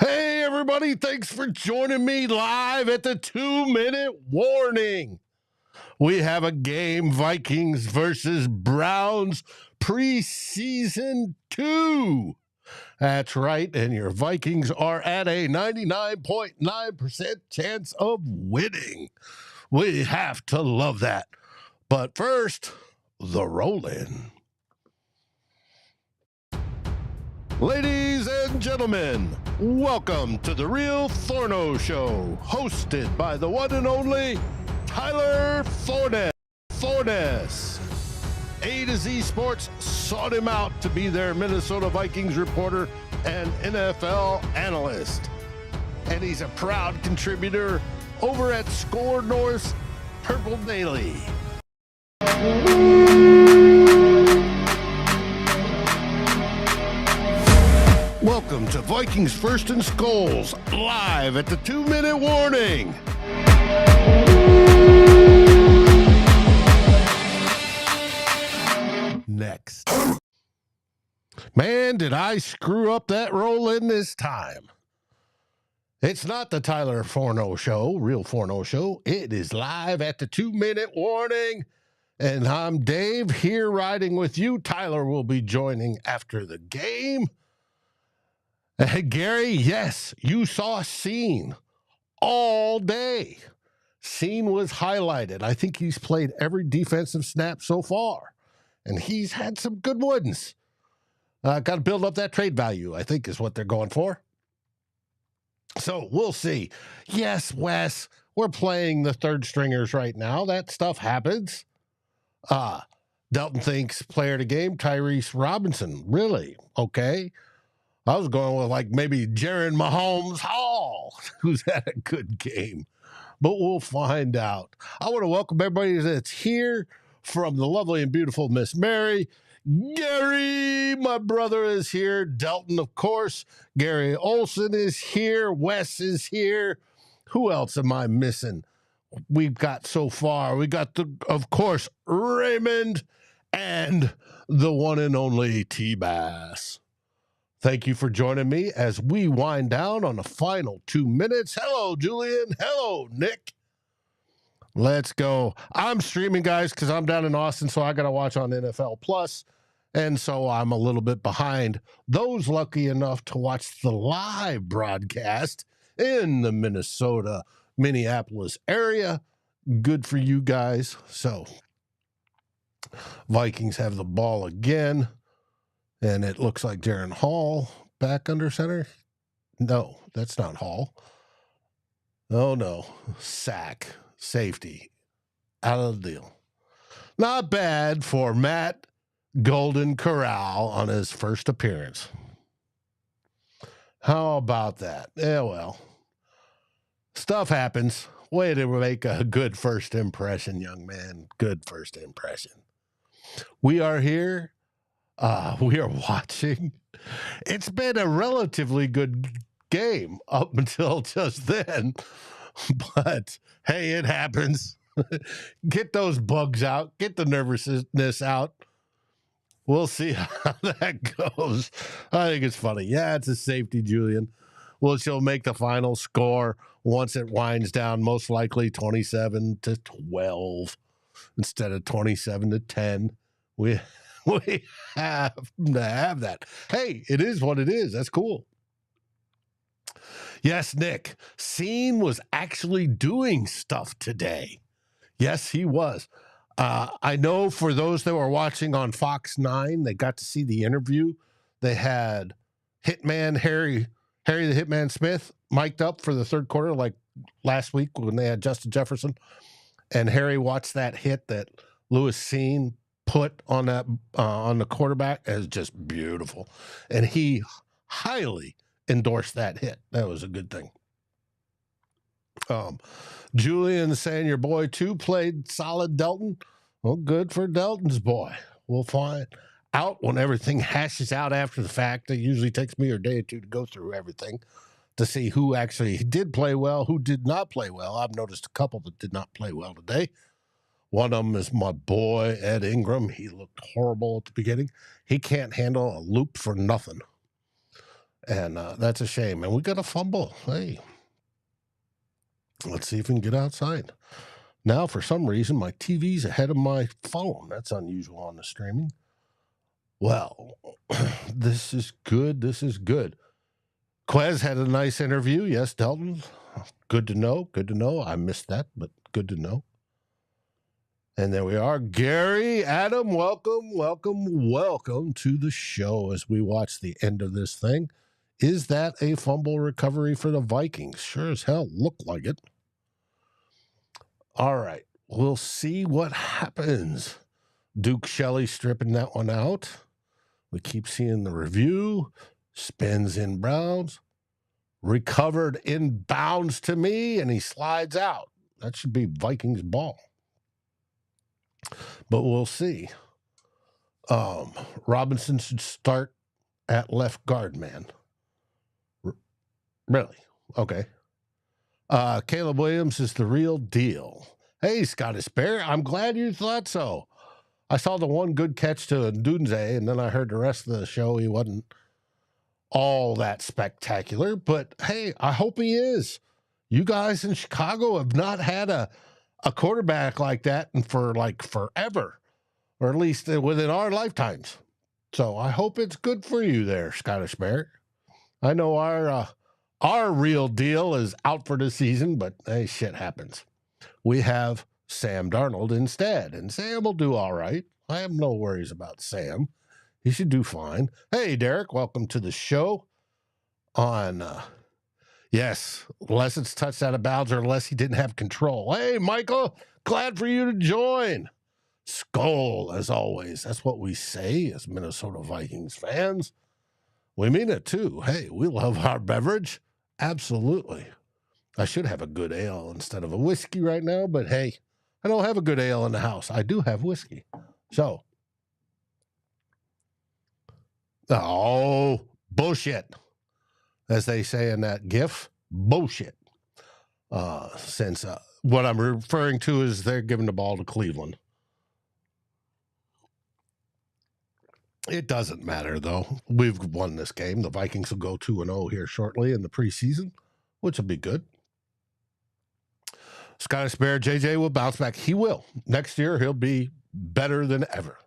Hey, everybody, thanks for joining me live at the 2-minute warning. We have a game, Vikings versus Browns preseason 2. That's right, and your Vikings are at a 99.9% chance of winning. We have to love that. But first, the roll-in. Ladies and gentlemen, welcome to the Real Forno Show, hosted by the one and only Tyler Forness. A to Z Sports sought him out to be their Minnesota Vikings reporter and NFL analyst. And he's a proud contributor over at SKOL North's Purple Daily. Welcome to Vikings First and SKOLs, live at the 2-minute warning. Next. Man, did I screw up that roll-in this time. It's not the Tyler Forno Show, Real Forno Show. It is live at the 2-minute warning. And I'm Dave here riding with you. Tyler will be joining after the game. Gary, yes, you saw Scene all day. Scene was highlighted. I think he's played every defensive snap so far, and he's had some good ones. Got to build up that trade value, I think is what they're going for. So we'll see. Yes, Wes, we're playing the third stringers right now. That stuff happens. Delton thinks player of the game, Tyrese Robinson. Really? Okay. I was going with like maybe Jaren Hall, who's had a good game, but we'll find out. I want to welcome everybody that's here from the lovely and beautiful Miss Mary. Gary, my brother, is here. Delton, of course. Gary Olson is here. Wes is here. Who else am I missing? We've got so far. We got, of course, Raymond and the one and only T-Bass. Thank you for joining me as we wind down on the final 2 minutes. Hello, Julian. Hello, Nick. Let's go. I'm streaming, guys, because I'm down in Austin, so I got to watch on NFL Plus, and so I'm a little bit behind those lucky enough to watch the live broadcast in the Minnesota, Minneapolis area. Good for you guys. So, Vikings have the ball again. And it looks like Jaren Hall back under center. No, that's not Hall. Oh, no. Sack. Safety. Out of the deal. Not bad for Matt Corral on his first appearance. How about that? Yeah, well. Stuff happens. Way to make a good first impression, young man. Good first impression. We are here. We are watching. It's been a relatively good game up until just then. But, hey, it happens. Get those bugs out. Get the nervousness out. We'll see how that goes. I think it's funny. Yeah, it's a safety, Julian. Well, she'll make the final score once it winds down, most likely 27-12 instead of 27-10. We have to have that. Hey, it is what it is. That's cool. Yes, Nick. Scene was actually doing stuff today. Yes, he was. I know for those that were watching on Fox 9, they got to see the interview. They had Hitman Harry the Hitman Smith mic'd up for the third quarter, like last week when they had Justin Jefferson. And Harry watched that hit that Lewis Scene put on that on the quarterback is just beautiful, and he highly endorsed that hit. That was a good thing. Julian saying your boy too played solid, Delton. Well, good for Delton's boy. We'll find out when everything hashes out after the fact. It usually takes me a day or two to go through everything to see who actually did play well, who did not play well. I've noticed a couple that did not play well today. One of them is my boy, Ed Ingram. He looked horrible at the beginning. He can't handle a loop for nothing. And that's a shame. And we got a fumble. Hey, let's see if we can get outside. Now, for some reason, my TV's ahead of my phone. That's unusual on the streaming. Well, this is good. This is good. Quez had a nice interview. Yes, Delton. Good to know. Good to know. I missed that, but good to know. And there we are. Gary, Adam, welcome, welcome, welcome to the show as we watch the end of this thing. Is that a fumble recovery for the Vikings? Sure as hell looked like it. All right. We'll see what happens. Duke Shelley stripping that one out. We keep seeing the review. Spins in Browns. Recovered in bounds to me, and he slides out. That should be Vikings ball. But we'll see. Robinson should start at left guard, man. Really? Okay. Akayleb Williams is the real deal. Hey, Scottish Bear, I'm glad you thought so. I saw the one good catch to Ndunze, and then I heard the rest of the show. He wasn't all that spectacular, but hey, I hope he is. You guys in Chicago have not had a quarterback like that for like forever, or at least within our lifetimes. So I hope it's good for you there, Scottish Bear. I know our real deal is out for the season, but hey, shit happens. We have Sam Darnold instead, and Sam will do all right. I have no worries about Sam. He should do fine. Hey, Derek, welcome to the show. Yes, unless it's touched out of bounds or unless he didn't have control. Hey, Michael, glad for you to join. SKOL, as always. That's what we say as Minnesota Vikings fans. We mean it, too. Hey, we love our beverage. Absolutely. I should have a good ale instead of a whiskey right now, but hey, I don't have a good ale in the house. I do have whiskey. So, bullshit. As they say in that GIF, bullshit. Since what I'm referring to is they're giving the ball to Cleveland. It doesn't matter, though. We've won this game. The Vikings will go 2-0 here shortly in the preseason, which will be good. Scottish Bear, JJ will bounce back. He will. Next year, he'll be better than ever.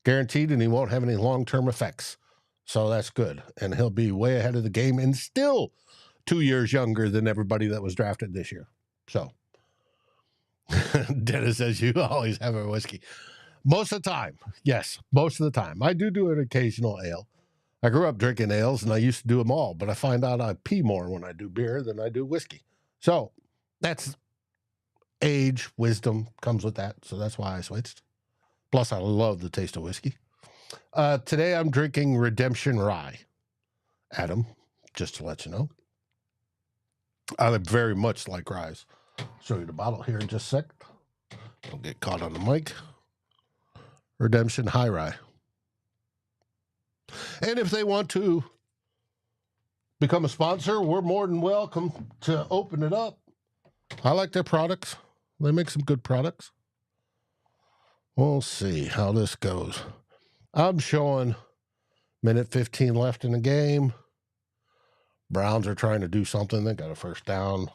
Guaranteed, and he won't have any long-term effects. So that's good. And he'll be way ahead of the game and still 2 years younger than everybody that was drafted this year. So, Dennis says you always have a whiskey. Most of the time. Yes, most of the time. I do an occasional ale. I grew up drinking ales, and I used to do them all. But I find out I pee more when I do beer than I do whiskey. So, that's age, wisdom comes with that. So that's why I switched. Plus, I love the taste of whiskey. Today, I'm drinking Redemption Rye. Adam, just to let you know. I very much like rye. Show you the bottle here in just a sec. Don't get caught on the mic. Redemption High Rye. And if they want to become a sponsor, we're more than welcome to open it up. I like their products. They make some good products. We'll see how this goes. I'm showing minute 15 left in the game. Browns are trying to do something. They got a first down.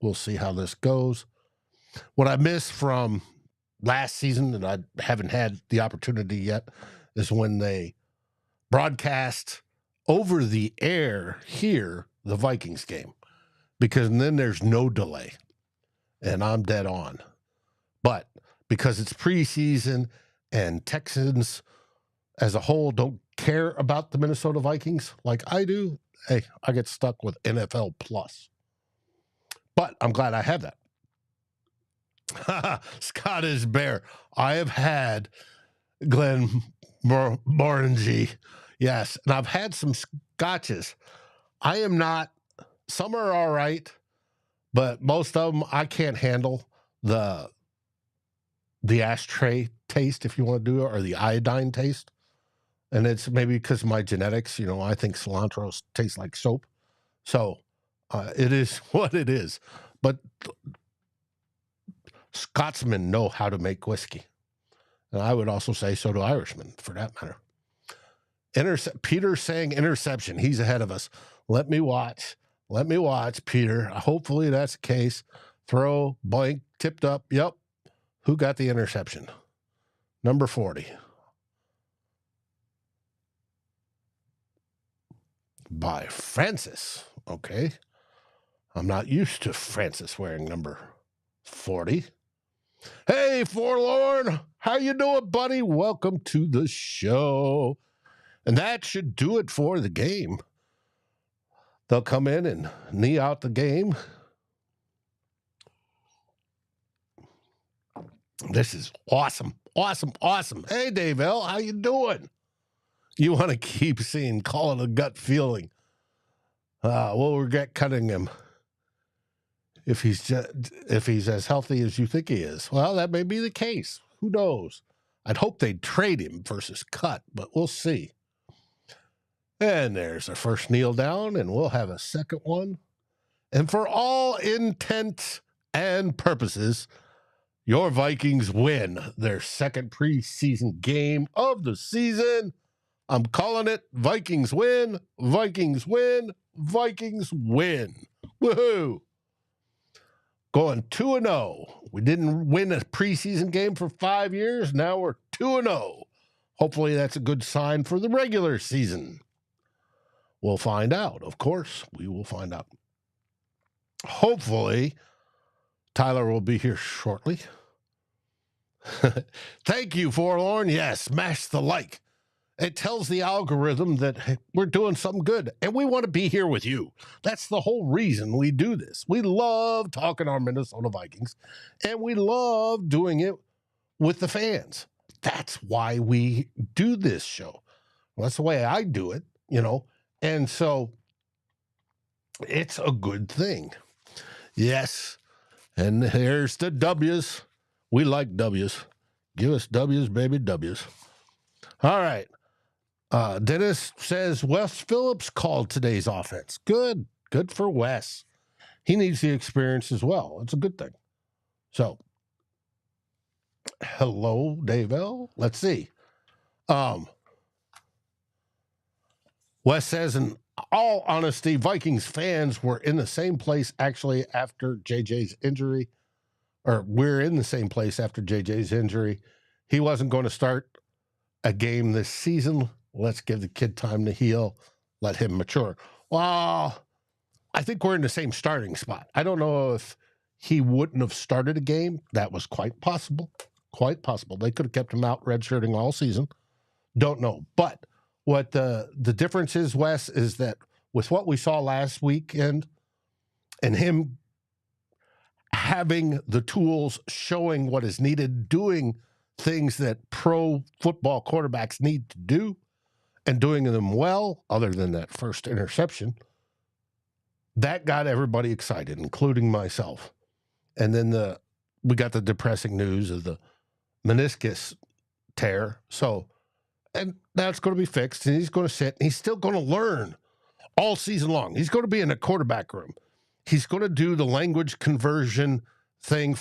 We'll see how this goes. What I missed from last season, and I haven't had the opportunity yet, is when they broadcast over the air here the Vikings game. Because then there's no delay. And I'm dead on. But because it's preseason and Texans as a whole don't care about the Minnesota Vikings like I do, hey, I get stuck with NFL Plus. But I'm glad I have that. Scottish Bear. I have had Glen Morangi. Yes. And I've had some scotches. I am not, some are all right, but most of them I can't handle the ashtray taste, if you want to do it, or the iodine taste. And it's maybe because of my genetics. You know, I think cilantro tastes like soap. So it is what it is. But Scotsmen know how to make whiskey. And I would also say so do Irishmen, for that matter. Peter's saying interception. He's ahead of us. Let me watch. Peter. Hopefully that's the case. Throw, blank, tipped up. Yep. Who got the interception? Number 40. By Francis. Okay. I'm not used to Francis wearing number 40. Hey, Forlorn. How you doing, buddy? Welcome to the show. And that should do it for the game. They'll come in and knee out the game. This is awesome. Hey, Dave L., how you doing? You want to keep seeing, call it a gut feeling. We'll regret cutting him if he's as healthy as you think he is. Well, that may be the case. Who knows? I'd hope they'd trade him versus cut, but we'll see. And there's our first kneel down, and we'll have a second one. And for all intents and purposes, your Vikings win their second preseason game of the season. I'm calling it Vikings win, Vikings win, Vikings win. Woohoo! Going 2-0. We didn't win a preseason game for 5 years. Now we're 2-0. Hopefully that's a good sign for the regular season. We'll find out. Of course, we will find out. Hopefully, Tyler will be here shortly. Thank you, Forlorn. Yes, smash the like. It tells the algorithm that hey, we're doing something good, and we want to be here with you. That's the whole reason we do this. We love talking our Minnesota Vikings, and we love doing it with the fans. That's why we do this show. Well, that's the way I do it, you know, and so it's a good thing. Yes, and here's the W's. We like W's. Give us W's, baby, W's. All right. Dennis says Wes Phillips called today's offense. Good for Wes. He needs the experience as well. It's a good thing. So, hello, Dave L. Let's see. Wes says, in all honesty, Vikings fans were in the same place actually after JJ's injury, or we're in the same place after JJ's injury. He wasn't going to start a game this season. Let's give the kid time to heal. Let him mature. Well, I think we're in the same starting spot. I don't know if he wouldn't have started a game. That was quite possible. Quite possible. They could have kept him out redshirting all season. Don't know. But what the difference is, Wes, is that with what we saw last weekend and him having the tools, showing what is needed, doing things that pro football quarterbacks need to do, and doing them well, other than that first interception, that got everybody excited, including myself. And then we got the depressing news of the meniscus tear. So, and that's going to be fixed, and he's going to sit, and he's still going to learn all season long. He's going to be in a quarterback room. He's going to do the language conversion thing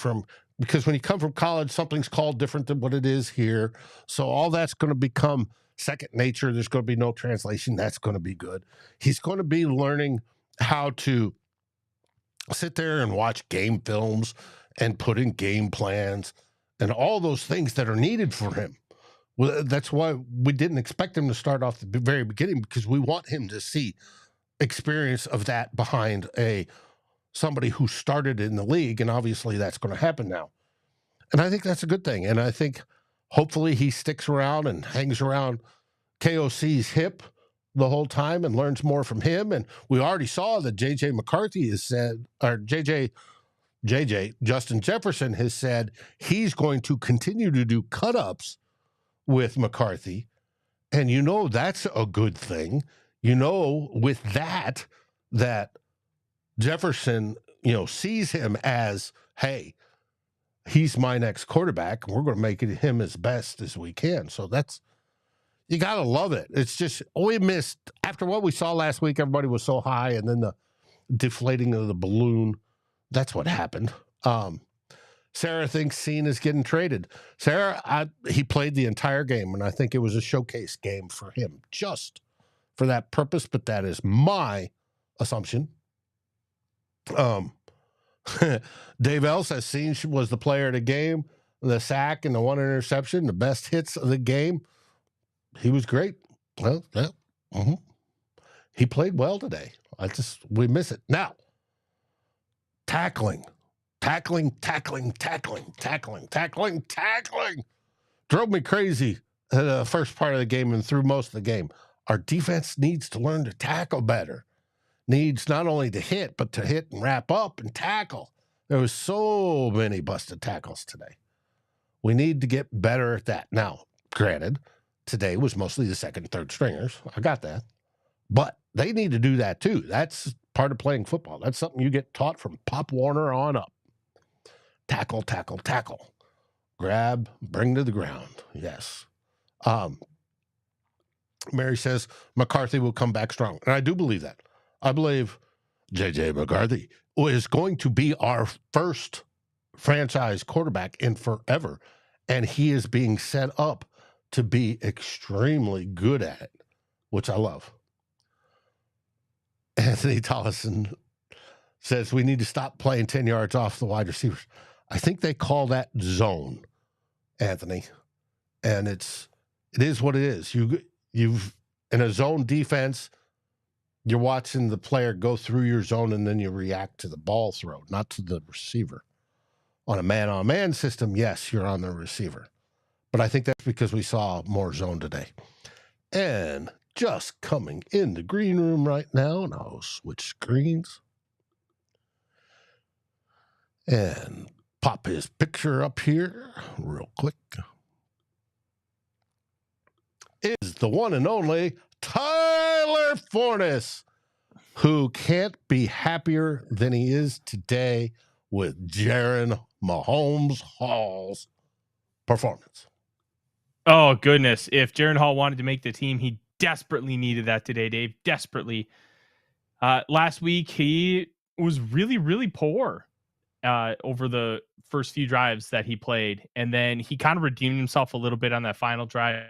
because when you come from college, something's called different than what it is here. So all that's going to become second nature. There's going to be no translation. That's going to be good. He's going to be learning how to sit there and watch game films and put in game plans and all those things that are needed for him. Well, that's why we didn't expect him to start off the very beginning, because we want him to see experience of that behind somebody who started in the league, and obviously that's going to happen now. And I think that's a good thing. And I think hopefully he sticks around and hangs around KOC's hip the whole time and learns more from him. And we already saw that JJ McCarthy has said, or Justin Jefferson has said he's going to continue to do cut-ups with McCarthy. And you know that's a good thing. You know with that Jefferson, sees him as, hey, he's my next quarterback. We're going to make him as best as we can. So you got to love it. It's just, we missed, after what we saw last week, everybody was so high, and then the deflating of the balloon. That's what happened. Sarah thinks Scene is getting traded. Sarah, he played the entire game, and I think it was a showcase game for him just for that purpose, but that is my assumption. Dave L says Scene was the player of the game, the sack and the one interception, the best hits of the game. He was great. Well, yeah. Mm-hmm. He played well today. We miss it. Now, tackling. Drove me crazy the first part of the game and through most of the game. Our defense needs to learn to tackle better. Needs not only to hit, but to hit and wrap up and tackle. There was so many busted tackles today. We need to get better at that. Now, granted, today was mostly the second, third stringers. I got that. But they need to do that too. That's part of playing football. That's something you get taught from Pop Warner on up. Tackle. Grab, bring to the ground. Yes. Mary says McCarthy will come back strong. And I do believe that. I believe J.J. McCarthy is going to be our first franchise quarterback in forever. And he is being set up to be extremely good at it, which I love. Anthony Tollison says we need to stop playing 10 yards off the wide receivers. I think they call that zone, Anthony. And it is what it is. You've in a zone defense, you're watching the player go through your zone and then you react to the ball throw, not to the receiver. On a man-on-man system, yes, you're on the receiver. But I think that's because we saw more zone today. And just coming in the green room right now, and I'll switch screens and pop his picture up here real quick, is the one and only Tyler Forness, who can't be happier than he is today with Jaren Hall's performance. Oh, goodness. If Jaren Hall wanted to make the team, he desperately needed that today, Dave. Desperately. Last week, he was really, really poor over the first few drives that he played. And then he kind of redeemed himself a little bit on that final drive.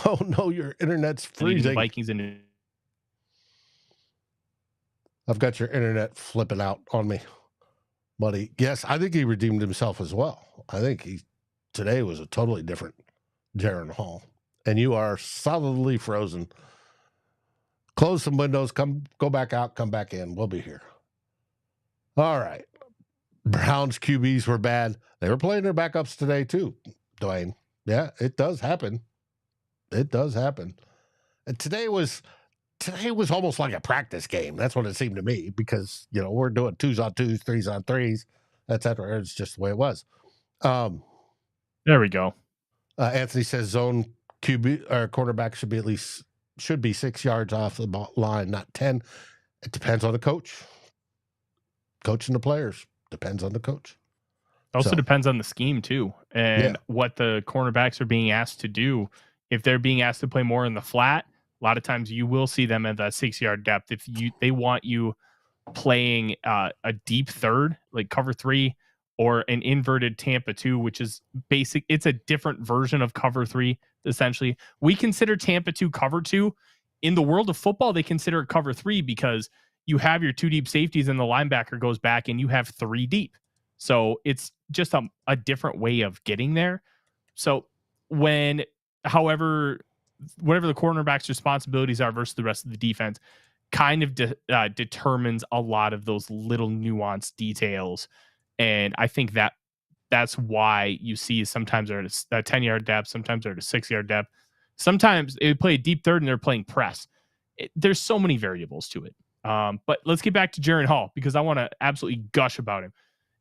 Oh, no, your internet's freezing. The Vikings in. I've got your internet flipping out on me, buddy. Yes, I think he redeemed himself as well. I think today was a totally different Jaren Hall. And you are solidly frozen. Close some windows, go back out, come back in. We'll be here. All right. Browns QBs were bad. They were playing their backups today too, Dwayne. Yeah, it does happen. It does happen. And today was almost like a practice game. That's what it seemed to me because, we're doing 2s-on-2s, 3s-on-3s, etc. It's just the way it was. There we go. Anthony says zone QB or quarterback should be 6 yards off the line, not 10. It depends on the coach. Coaching the players depends on the coach. Also depends on the scheme too, and what the cornerbacks are being asked to do. If they're being asked to play more in the flat, a lot of times you will see them at that 6 yard depth. If they want you playing a deep third, like cover 3 or an inverted Tampa 2, which is basic. It's a different version of cover 3. Essentially, we consider Tampa 2 cover 2. In the world of football, they consider it cover 3 because you have your 2 deep safeties and the linebacker goes back and you have 3 deep. So it's just a different way of getting there. So whatever the cornerback's responsibilities are versus the rest of the defense kind of determines a lot of those little nuanced details. And I think that's why you see sometimes they're at a 10 yard depth, sometimes they're at a 6 yard depth. Sometimes they play a deep third and they're playing press. There's so many variables to it. But let's get back to Jaren Hall because I want to absolutely gush about him.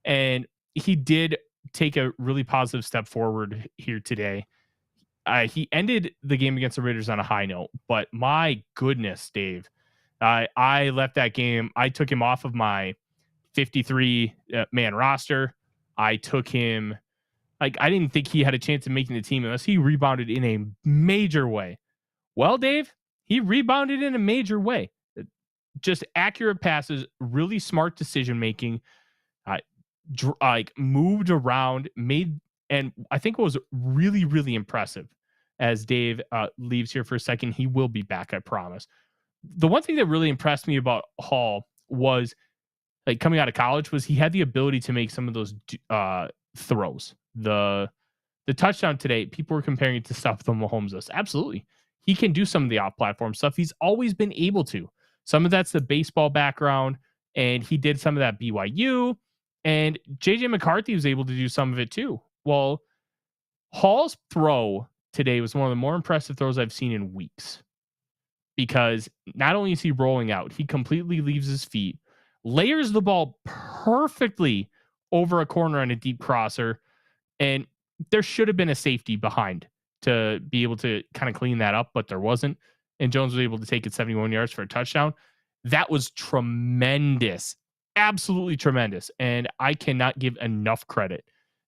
And he did take a really positive step forward here today. He ended the game against the Raiders on a high note, but my goodness, Dave, I left that game. I took him off of my 53 man roster. I took him, I didn't think he had a chance of making the team unless he rebounded in a major way. Well, Dave, he rebounded in a major way. Just accurate passes, really smart decision making, moved around, and I think what was really, really impressive as Dave leaves here for a second, he will be back, I promise. The one thing that really impressed me about Hall was coming out of college was he had the ability to make some of those throws. The touchdown today, people were comparing it to stuff that Mahomes does. Absolutely. He can do some of the off-platform stuff. He's always been able to. Some of that's the baseball background, and he did some of that BYU, and JJ McCarthy was able to do some of it too. Well, Hall's throw today was one of the more impressive throws I've seen in weeks, because not only is he rolling out, he completely leaves his feet, layers the ball perfectly over a corner on a deep crosser, and there should have been a safety behind to be able to kind of clean that up, but there wasn't. And Jones was able to take it 71 yards for a touchdown. That was tremendous. Absolutely tremendous. And I cannot give enough credit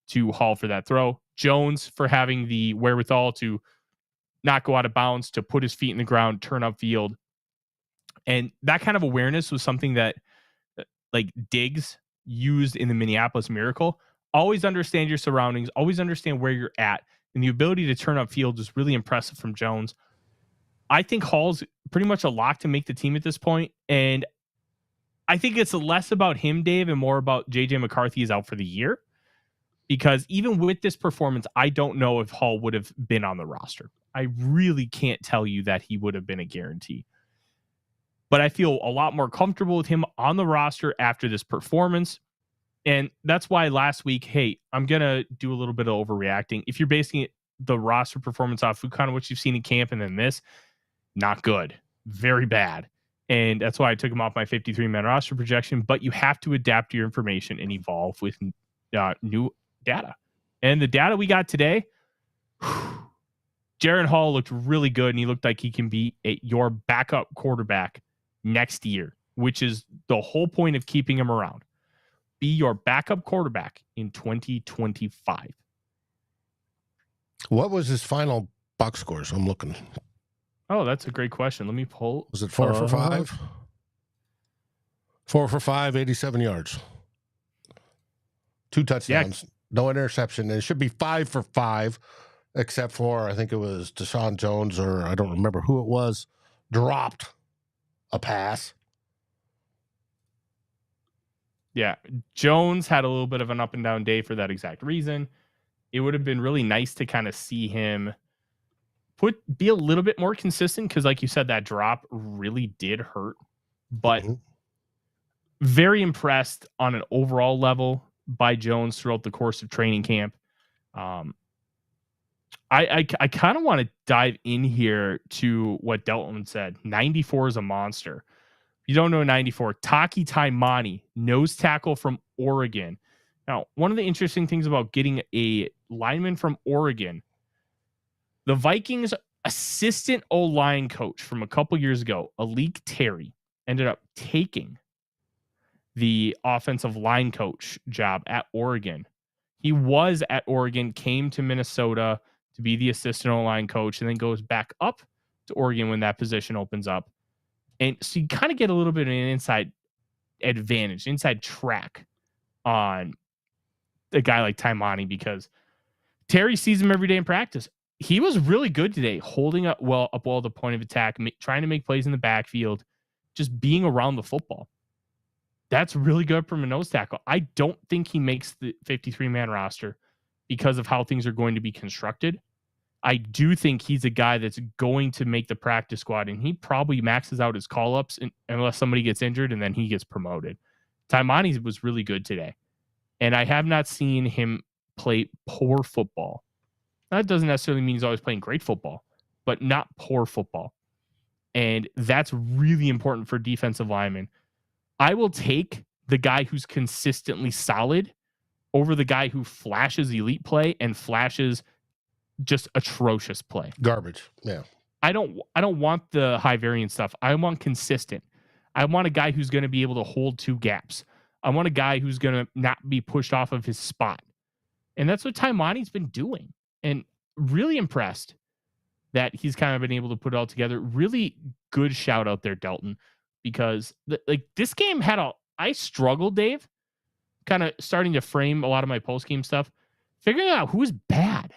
to Hall for that throw. Jones for having the wherewithal to not go out of bounds, to put his feet in the ground, turn upfield. And that kind of awareness was something that Diggs used in the Minneapolis Miracle. Always understand your surroundings, always understand where you're at, and the ability to turn upfield is really impressive from Jones. I think Hall's pretty much a lock to make the team at this point, and I think it's less about him, Dave, and more about JJ McCarthy is out for the year, because even with this performance, I don't know if Hall would have been on the roster. I really can't tell you that he would have been a guarantee. But I feel a lot more comfortable with him on the roster after this performance. And that's why last week, hey, I'm going to do a little bit of overreacting. If you're basing the roster performance off of kind of what you've seen in camp and then this, not good. Very bad. And that's why I took him off my 53-man roster projection. But you have to adapt your information and evolve with new data. And the data we got today, Jaren Hall looked really good, and he looked like he can be your backup quarterback next year, which is the whole point of keeping him around. Be your backup quarterback in 2025. What was his final box scores? I'm looking. Oh, that's a great question. Let me pull. Was it 4 for 5? 4 for 5, 87 yards. 2 touchdowns, no interception. And it should be 5 for 5, except for, I think it was Deshaun Jones, or I don't remember who it was, dropped a pass. Yeah, Jones had a little bit of an up and down day for that exact reason. It would have been really nice to kind of see him be a little bit more consistent, because like you said, that drop really did hurt. But very impressed on an overall level by Jones throughout the course of training camp. I kind of want to dive in here to what Delton said. 94 is a monster. You don't know 94. Taki Taimani, nose tackle from Oregon. Now, one of the interesting things about getting a lineman from Oregon, the Vikings assistant O-line coach from a couple years ago, Alik Terry, ended up taking the offensive line coach job at Oregon. He was at Oregon, came to Minnesota to be the assistant O-line coach, and then goes back up to Oregon when that position opens up. And so you kind of get a little bit of an inside advantage, inside track on a guy like Taimani, because Terry sees him every day in practice. He was really good today, holding up well the point of attack, trying to make plays in the backfield, just being around the football. That's really good from a nose tackle. I don't think he makes the 53-man roster because of how things are going to be constructed. I do think he's a guy that's going to make the practice squad, and he probably maxes out his call-ups unless somebody gets injured, and then he gets promoted. Taimani was really good today, and I have not seen him play poor football. That doesn't necessarily mean he's always playing great football, but not poor football. And that's really important for defensive linemen. I will take the guy who's consistently solid over the guy who flashes elite play and flashes just atrocious play. Garbage. Yeah. I don't want the high variance stuff. I want consistent. I want a guy who's going to be able to hold 2 gaps. I want a guy who's going to not be pushed off of his spot. And that's what Taimani's been doing. And really impressed that he's kind of been able to put it all together. Really good shout out there, Delton, because this game I struggled, Dave, kind of starting to frame a lot of my post-game stuff, figuring out who's bad.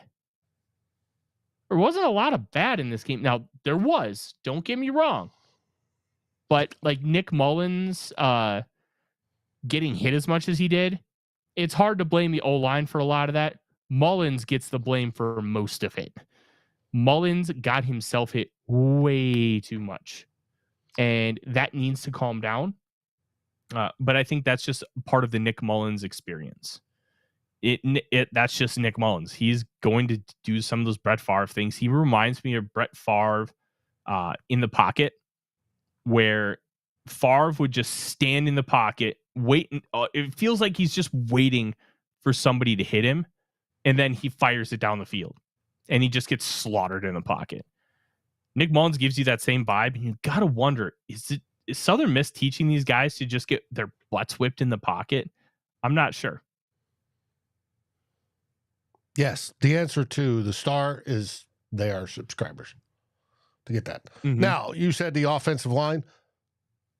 There wasn't a lot of bad in this game. Now, there was, don't get me wrong. But like Nick Mullens getting hit as much as he did, it's hard to blame the O-line for a lot of that. Mullens gets the blame for most of it. Mullens got himself hit way too much. And that needs to calm down. But I think that's just part of the Nick Mullens experience. That's just Nick Mullens. He's going to do some of those Brett Favre things. He reminds me of Brett Favre in the pocket, where Favre would just stand in the pocket, wait. It feels like he's just waiting for somebody to hit him, and then he fires it down the field, and he just gets slaughtered in the pocket. Nick Mullens gives you that same vibe, and you got to wonder, is Southern Miss teaching these guys to just get their butts whipped in the pocket? I'm not sure. Yes, the answer to the star is they are subscribers to get that. Mm-hmm. Now, you said the offensive line.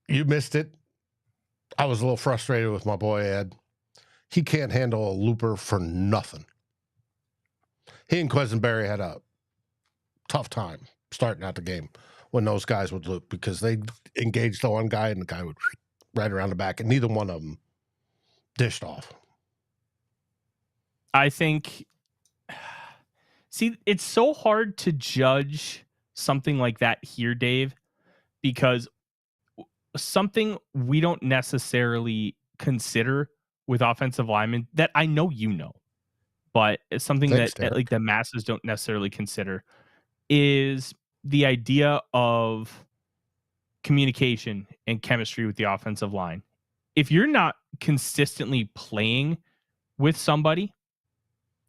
You missed it. I was a little frustrated with my boy Ed. He can't handle a looper for nothing. He and Quisenberry had a tough time starting out the game when those guys would loop, because they engaged the one guy and the guy would right around the back, and neither one of them dished off. I think, see, it's so hard to judge something like that here, Dave, because something we don't necessarily consider with offensive linemen that I know you know, but it's something that like the masses don't necessarily consider, is the idea of communication and chemistry with the offensive line. If you're not consistently playing with somebody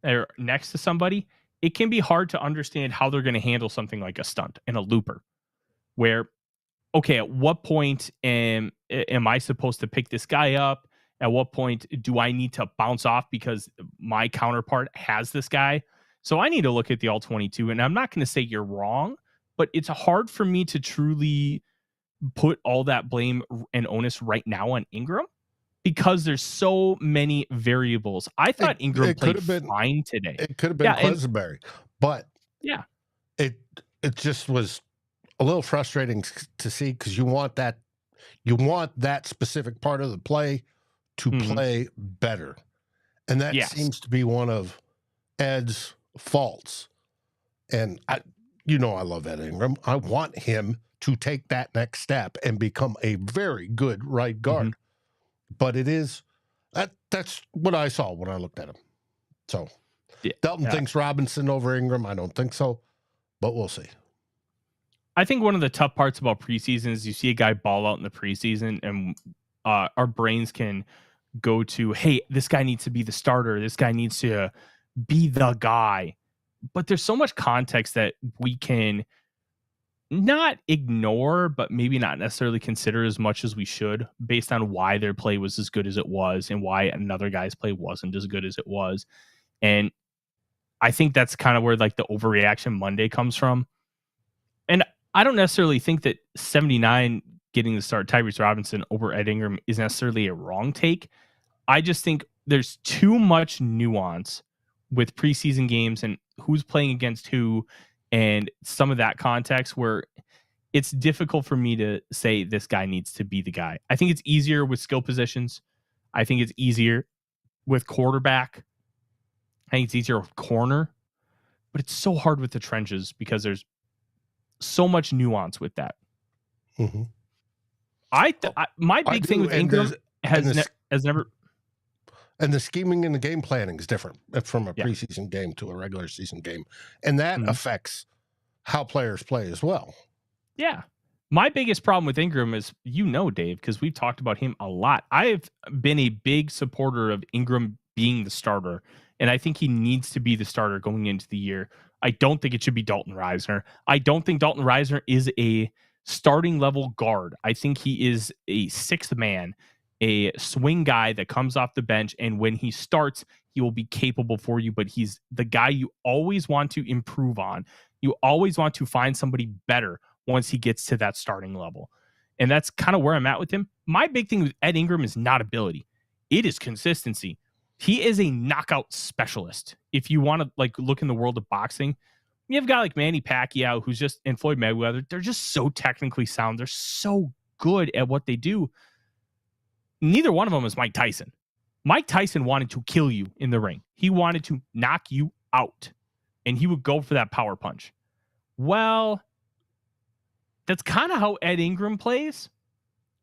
or next to somebody, it can be hard to understand how they're going to handle something like a stunt and a looper, where, okay, at what point am I supposed to pick this guy up? At what point do I need to bounce off because my counterpart has this guy? So I need to look at the all-22, and I'm not going to say you're wrong, but it's hard for me to truly put all that blame and onus right now on Ingram, because there's so many variables. I thought Ingram played fine today. It could have been Quisenberry, but yeah, it just was a little frustrating to see, because you want that specific part of the play to play better, and that seems to be one of Ed's faults. And I love Ed Ingram. I want him to take that next step and become a very good right guard. But it is that's what I saw when I looked at him. So Dalton thinks Robinson over Ingram. I don't think so, but we'll see. I think one of the tough parts about preseason is you see a guy ball out in the preseason, and our brains can go to, hey, this guy needs to be the starter. This guy needs to be the guy. But there's so much context that we can not ignore, but maybe not necessarily consider as much as we should, based on why their play was as good as it was and why another guy's play wasn't as good as it was. And I think that's kind of where like the overreaction Monday comes from. And I don't necessarily think that 79 getting the start Tyrese Robinson over Ed Ingram is necessarily a wrong take. I just think there's too much nuance with preseason games and who's playing against who and some of that context, where it's difficult for me to say this guy needs to be the guy. I think it's easier with skill positions. I think it's easier with quarterback. I think it's easier with corner, but it's so hard with the trenches because there's so much nuance with that. Mm-hmm. My big thing with Ingram has never. And the scheming and the game planning is different from a preseason game to a regular season game. And that affects how players play as well. Yeah. My biggest problem with Ingram is, Dave, because we've talked about him a lot. I've been a big supporter of Ingram being the starter, and I think he needs to be the starter going into the year. I don't think it should be Dalton Risner. I don't think Dalton Risner is a starting level guard. I think he is a sixth man, a swing guy that comes off the bench, and when he starts, he will be capable for you, but he's the guy you always want to improve on. You always want to find somebody better once he gets to that starting level. And that's kind of where I'm at with him. My big thing with Ed Ingram is not ability. it is consistency. He is a knockout specialist. If you want to like look in the world of boxing, you have a guy like Manny Pacquiao and Floyd Mayweather. They're just so technically sound. They're so good at what they do. Neither one of them is Mike Tyson. Mike Tyson wanted to kill you in the ring. He wanted to knock you out, and he would go for that power punch. Well, that's kind of how Ed Ingram plays.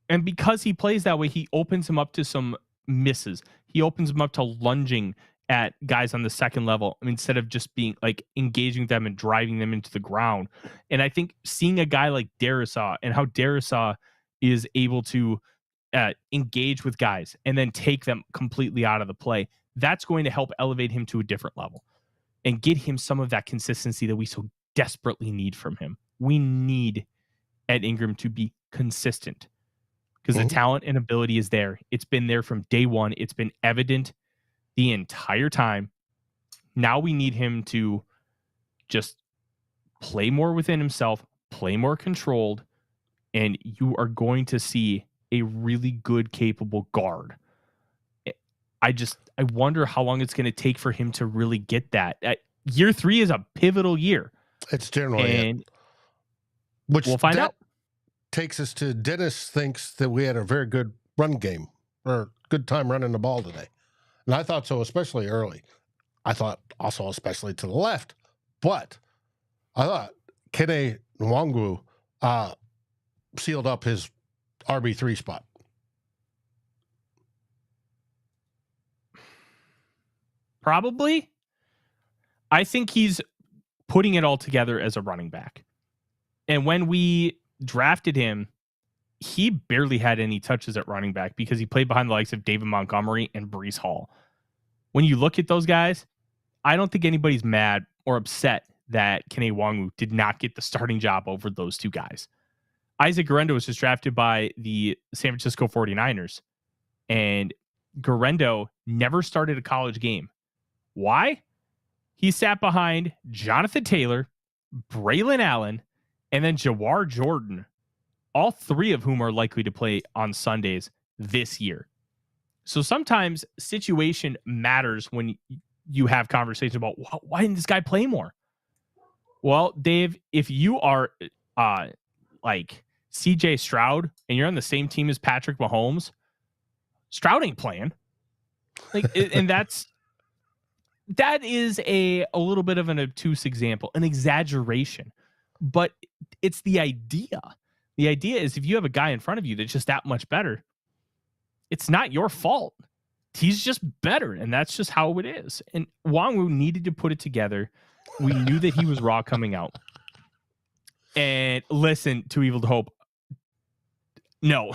And because he plays that way, he opens him up to some misses. He opens him up to lunging at guys on the second level instead of just being like engaging them and driving them into the ground. And I think seeing a guy like Darisaw and how Darisaw is able to engage with guys and then take them completely out of the play, that's going to help elevate him to a different level and get him some of that consistency that we so desperately need from him. We need Ed Ingram to be consistent because the talent and ability is there. It's been there from day one. It's been evident the entire time. Now we need him to just play more within himself, play more controlled, and you are going to see a really good, capable guard. I wonder how long it's going to take for him to really get that. Year 3 is a pivotal year. It's generally and which we'll find out. Takes us to Dennis thinks that we had a very good run game or good time running the ball today. And I thought so, especially early. I thought also especially to the left. But I thought Kene Nwangwu sealed up his RB3 spot. Probably. I think he's putting it all together as a running back. And when we drafted him, he barely had any touches at running back because he played behind the likes of David Montgomery and Breece Hall. When you look at those guys, I don't think anybody's mad or upset that Kene Nwangwu did not get the starting job over those two guys. Isaac Guerendo was just drafted by the San Francisco 49ers, and Guerendo never started a college game. Why? He sat behind Jonathan Taylor, Braylon Allen, and then Jawar Jordan, all three of whom are likely to play on Sundays this year. So sometimes situation matters when you have conversations about why didn't this guy play more? Well, Dave, if you are like CJ Stroud and you're on the same team as Patrick Mahomes, Stroud ain't playing. Like, and that is a little bit of an obtuse example, an exaggeration, but it's the idea. The idea is if you have a guy in front of you that's just that much better, it's not your fault. He's just better, and that's just how it is. And Nwangwu needed to put it together. We knew that he was raw coming out. And listen, Too Evil to Hope. No.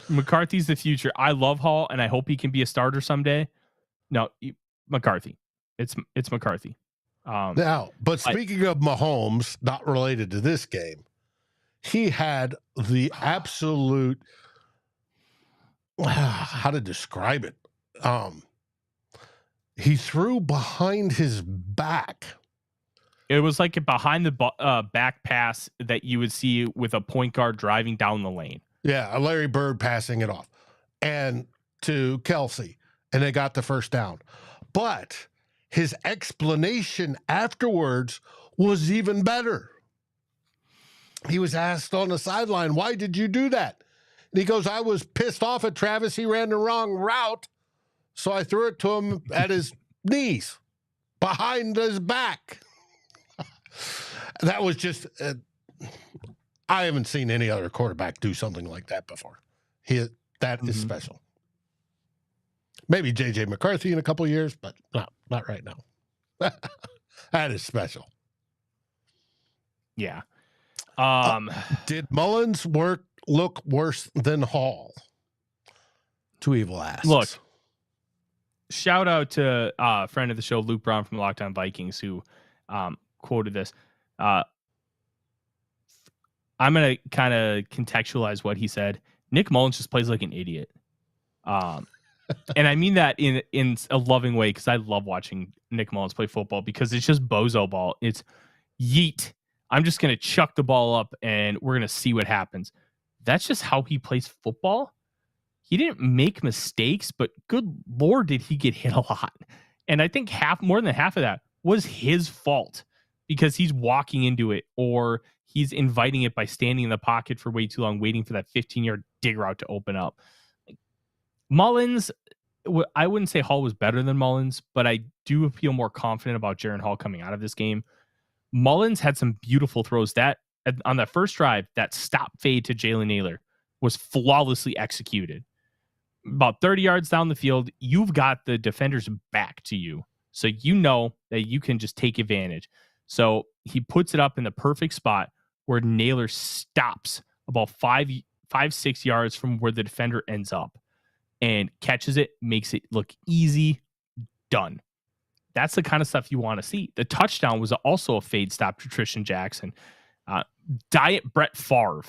McCarthy's the future. I love Hall, and I hope he can be a starter someday. No, McCarthy. It's McCarthy. Now, but speaking of Mahomes, not related to this game, he had the absolute, how to describe it? He threw behind his back. It was like a behind the back pass that you would see with a point guard driving down the lane. Yeah, a Larry Bird passing it off. And to Kelsey. And they got the first down. But his explanation afterwards was even better. He was asked on the sideline, why did you do that? And he goes, I was pissed off at Travis. He ran the wrong route. So I threw it to him at his knees, behind his back. That was just, I haven't seen any other quarterback do something like that before. That is special. Maybe J.J. McCarthy in a couple of years, but not right now. That is special. Yeah. Did Mullens look worse than Hall? Too Evil asks. Look, shout out to a friend of the show, Luke Brown from Lockdown Vikings, who quoted this. I'm going to kind of contextualize what he said. Nick Mullens just plays like an idiot. And I mean that in a loving way, because I love watching Nick Mullens play football because it's just bozo ball. It's yeet. I'm just going to chuck the ball up and we're going to see what happens. That's just how he plays football. he didn't make mistakes, but good Lord, did he get hit a lot. And I think more than half of that was his fault because he's walking into it or he's inviting it by standing in the pocket for way too long, waiting for that 15-yard dig route to open up. Mullens, I wouldn't say Hall was better than Mullens, but I do feel more confident about Jaren Hall coming out of this game. Mullens had some beautiful throws. That on that first drive, that stop fade to Jalen Nailor was flawlessly executed. About 30 yards down the field, you've got the defender's back to you. So you know that you can just take advantage. So he puts it up in the perfect spot where Nailor stops about 5-6 yards from where the defender ends up and catches it, makes it look easy, done. That's the kind of stuff you want to see. The touchdown was also a fade stop to Tristan Jackson. Diet Brett Favre.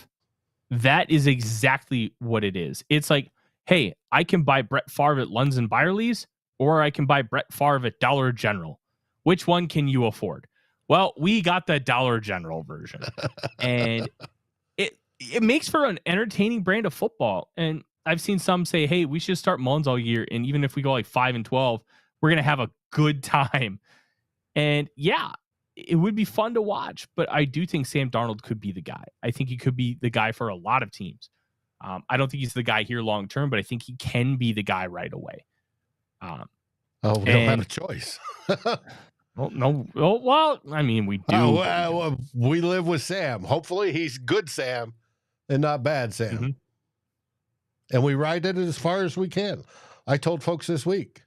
That is exactly what it is. It's like, hey, I can buy Brett Favre at Lunds and Byerly's, or I can buy Brett Favre at Dollar General. Which one can you afford? Well, we got the Dollar General version. And it makes for an entertaining brand of football. And I've seen some say, hey, we should start Mullens all year. And even if we go like 5-12, we're going to have a good time. And yeah, it would be fun to watch. But I do think Sam Darnold could be the guy. I think he could be the guy for a lot of teams. I don't think he's the guy here long term, but I think he can be the guy right away. We don't have a choice. Well, no. Well, I mean, we do. We live with Sam. Hopefully he's good Sam and not bad Sam. Mm-hmm. And we ride it as far as we can. I told folks this week,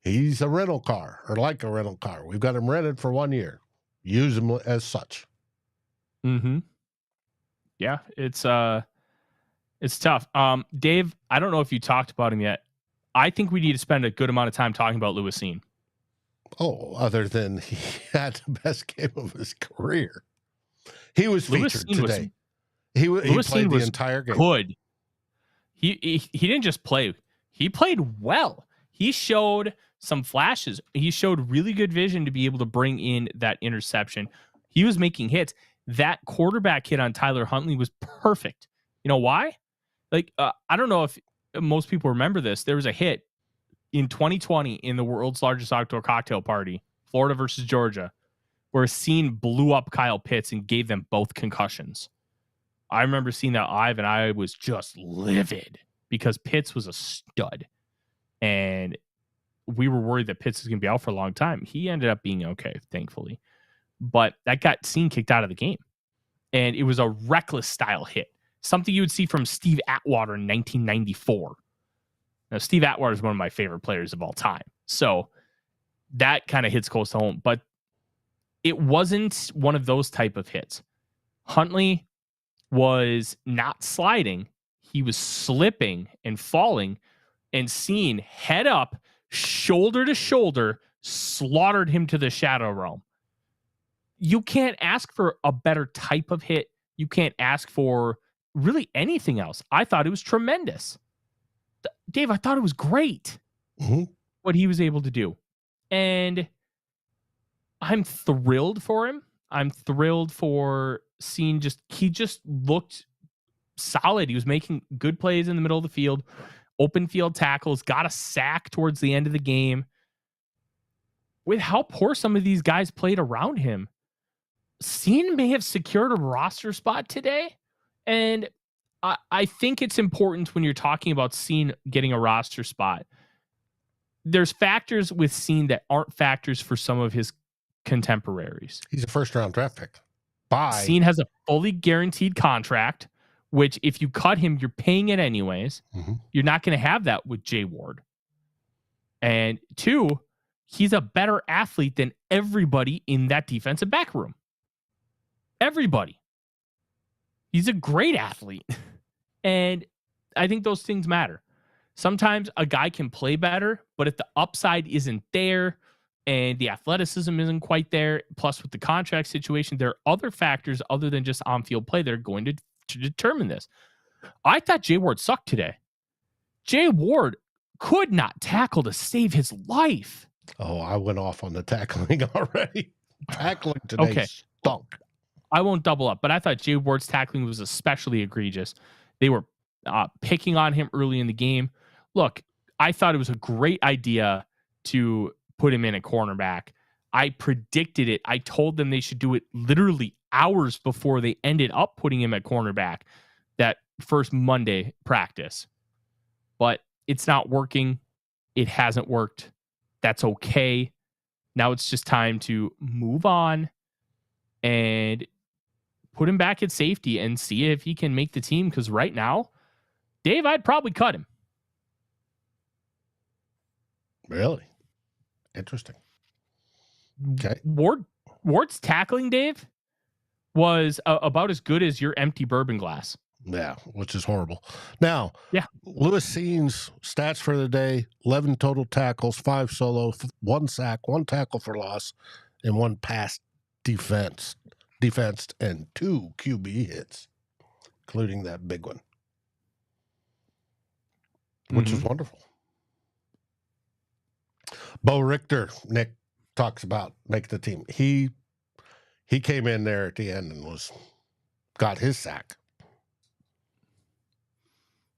he's a rental car or like a rental car. We've got him rented for 1 year. Use him as such. Mm-hmm. Yeah, it's tough. Dave, I don't know if you talked about him yet. I think we need to spend a good amount of time talking about Lewis Cine. Oh, other than he had the best game of his career. He was featured today. He played the entire game. Good. He didn't just play. He played well. He showed some flashes. He showed really good vision to be able to bring in that interception. He was making hits. That quarterback hit on Tyler Huntley was perfect. You know why? I don't know if most people remember this. There was a hit in 2020 in the world's largest outdoor cocktail party, Florida versus Georgia, where Cine blew up Kyle Pitts and gave them both concussions. I remember seeing that live, and I was just livid because Pitts was a stud. And we were worried that Pitts was going to be out for a long time. He ended up being okay, thankfully. But that got Cine kicked out of the game. And it was a reckless style hit. Something you would see from Steve Atwater in 1994. Now, Steve Atwater is one of my favorite players of all time. So that kind of hits close to home. But it wasn't one of those type of hits. Huntley was not sliding. He was slipping and falling. And Cine head up, shoulder to shoulder, slaughtered him to the shadow realm. You can't ask for a better type of hit. You can't ask for really anything else. I thought it was tremendous. Dave, I thought it was great what he was able to do. And I'm thrilled for him. I'm thrilled for seeing he just looked solid. He was making good plays in the middle of the field, open field tackles, got a sack towards the end of the game. With how poor some of these guys played around him, Cine may have secured a roster spot today. And I think it's important when you're talking about Cine getting a roster spot. There's factors with Cine that aren't factors for some of his contemporaries. He's a first-round draft pick. Cine has a fully guaranteed contract, which if you cut him, you're paying it anyways. Mm-hmm. You're not going to have that with Jay Ward. And two, he's a better athlete than everybody in that defensive back room. Everybody. He's a great athlete. And I think those things matter. Sometimes a guy can play better, but if the upside isn't there and the athleticism isn't quite there, plus with the contract situation, there are other factors other than just on-field play that are going to determine this. I thought Jay Ward sucked today. Jay Ward could not tackle to save his life. Oh, I went off on the tackling already. Tackling today stunk. I won't double up, but I thought Jay Ward's tackling was especially egregious. They were picking on him early in the game. Look, I thought it was a great idea to put him in at cornerback. I predicted it. I told them they should do it literally hours before they ended up putting him at cornerback that first Monday practice. But it's not working. It hasn't worked. That's okay. Now it's just time to move on and put him back at safety and see if he can make the team. Because right now, Dave, I'd probably cut him. Really? Interesting. Okay. Ward's tackling, Dave, was about as good as your empty bourbon glass. Yeah, which is horrible. Now, yeah, Lewis Scene's stats for the day: 11 total tackles, 5 solo, 1 sack, 1 tackle for loss, and 1 pass defensed, and 2 QB hits, including that big one, which is wonderful. Bo Richter, Nick talks about make the team. He came in there at the end and got his sack.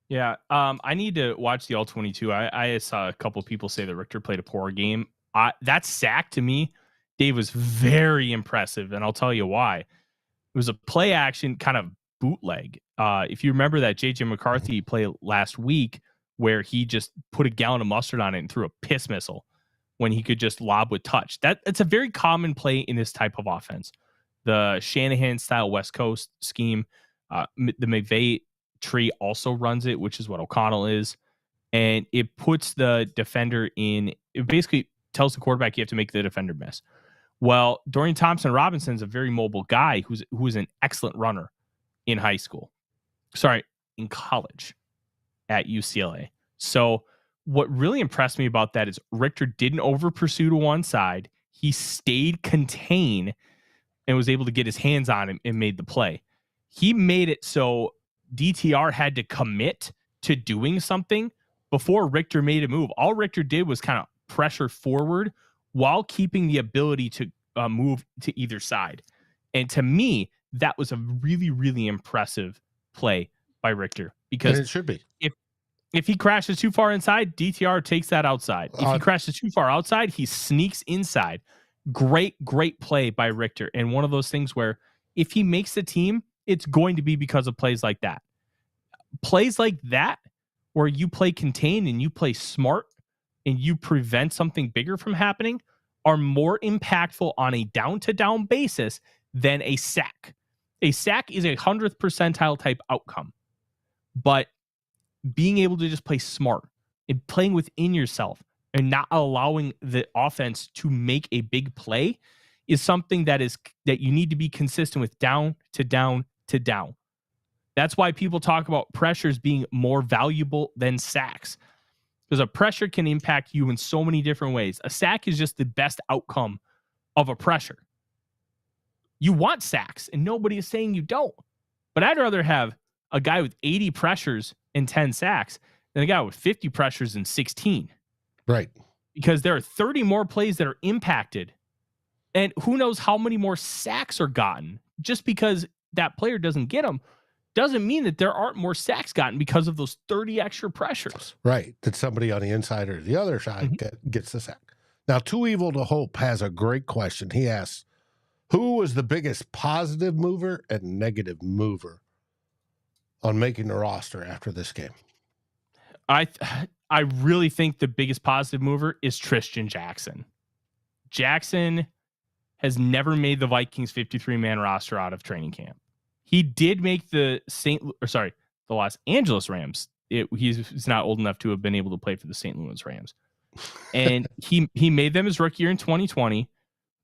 Yeah, I need to watch the All-22. I saw a couple of people say that Richter played a poor game. That sack to me, Dave, was very impressive, and I'll tell you why. It was a play action kind of bootleg. If you remember that J.J. McCarthy play last week where he just put a gallon of mustard on it and threw a piss missile when he could just lob with touch. It's a very common play in this type of offense. The Shanahan-style West Coast scheme, the McVay tree also runs it, which is what O'Connell is, and it puts the defender in. It basically tells the quarterback you have to make the defender miss. Well, Dorian Thompson-Robinson's a very mobile guy who was an excellent runner in in college at UCLA. So what really impressed me about that is Richter didn't over pursue to one side. He stayed contained and was able to get his hands on him and made the play. He made it so DTR had to commit to doing something before Richter made a move. All Richter did was kind of pressure forward while keeping the ability to move to either side. And to me, that was a really, really impressive play by Richter, because and it should be. If he crashes too far inside, DTR takes that outside. If he crashes too far outside, he sneaks inside. Great play by Richter. And one of those things where if he makes the team, it's going to be because of plays like that. Plays like that, where you play contain and you play smart and you prevent something bigger from happening, are more impactful on a down-to-down basis than a sack. A sack is a 100th percentile type outcome. But being able to just play smart and playing within yourself and not allowing the offense to make a big play is something that you need to be consistent with down to down to down. That's why people talk about pressures being more valuable than sacks, because a pressure can impact you in so many different ways. A sack is just the best outcome of a pressure. You want sacks, and nobody is saying you don't. But I'd rather have a guy with 80 pressures and 10 sacks than a guy with 50 pressures and 16. Right. Because there are 30 more plays that are impacted, and who knows how many more sacks are gotten. Just because that player doesn't get them doesn't mean that there aren't more sacks gotten because of those 30 extra pressures. Right. That somebody on the inside or the other side gets the sack. Now, Too Evil to Hope has a great question. He asks, who was the biggest positive mover and negative mover on making the roster after this game? I really think the biggest positive mover is Tristan Jackson. Jackson has never made the Vikings 53-man roster out of training camp. He did make the Los Angeles Rams. He's not old enough to have been able to play for the St. Louis Rams. And he made them his rookie year in 2020,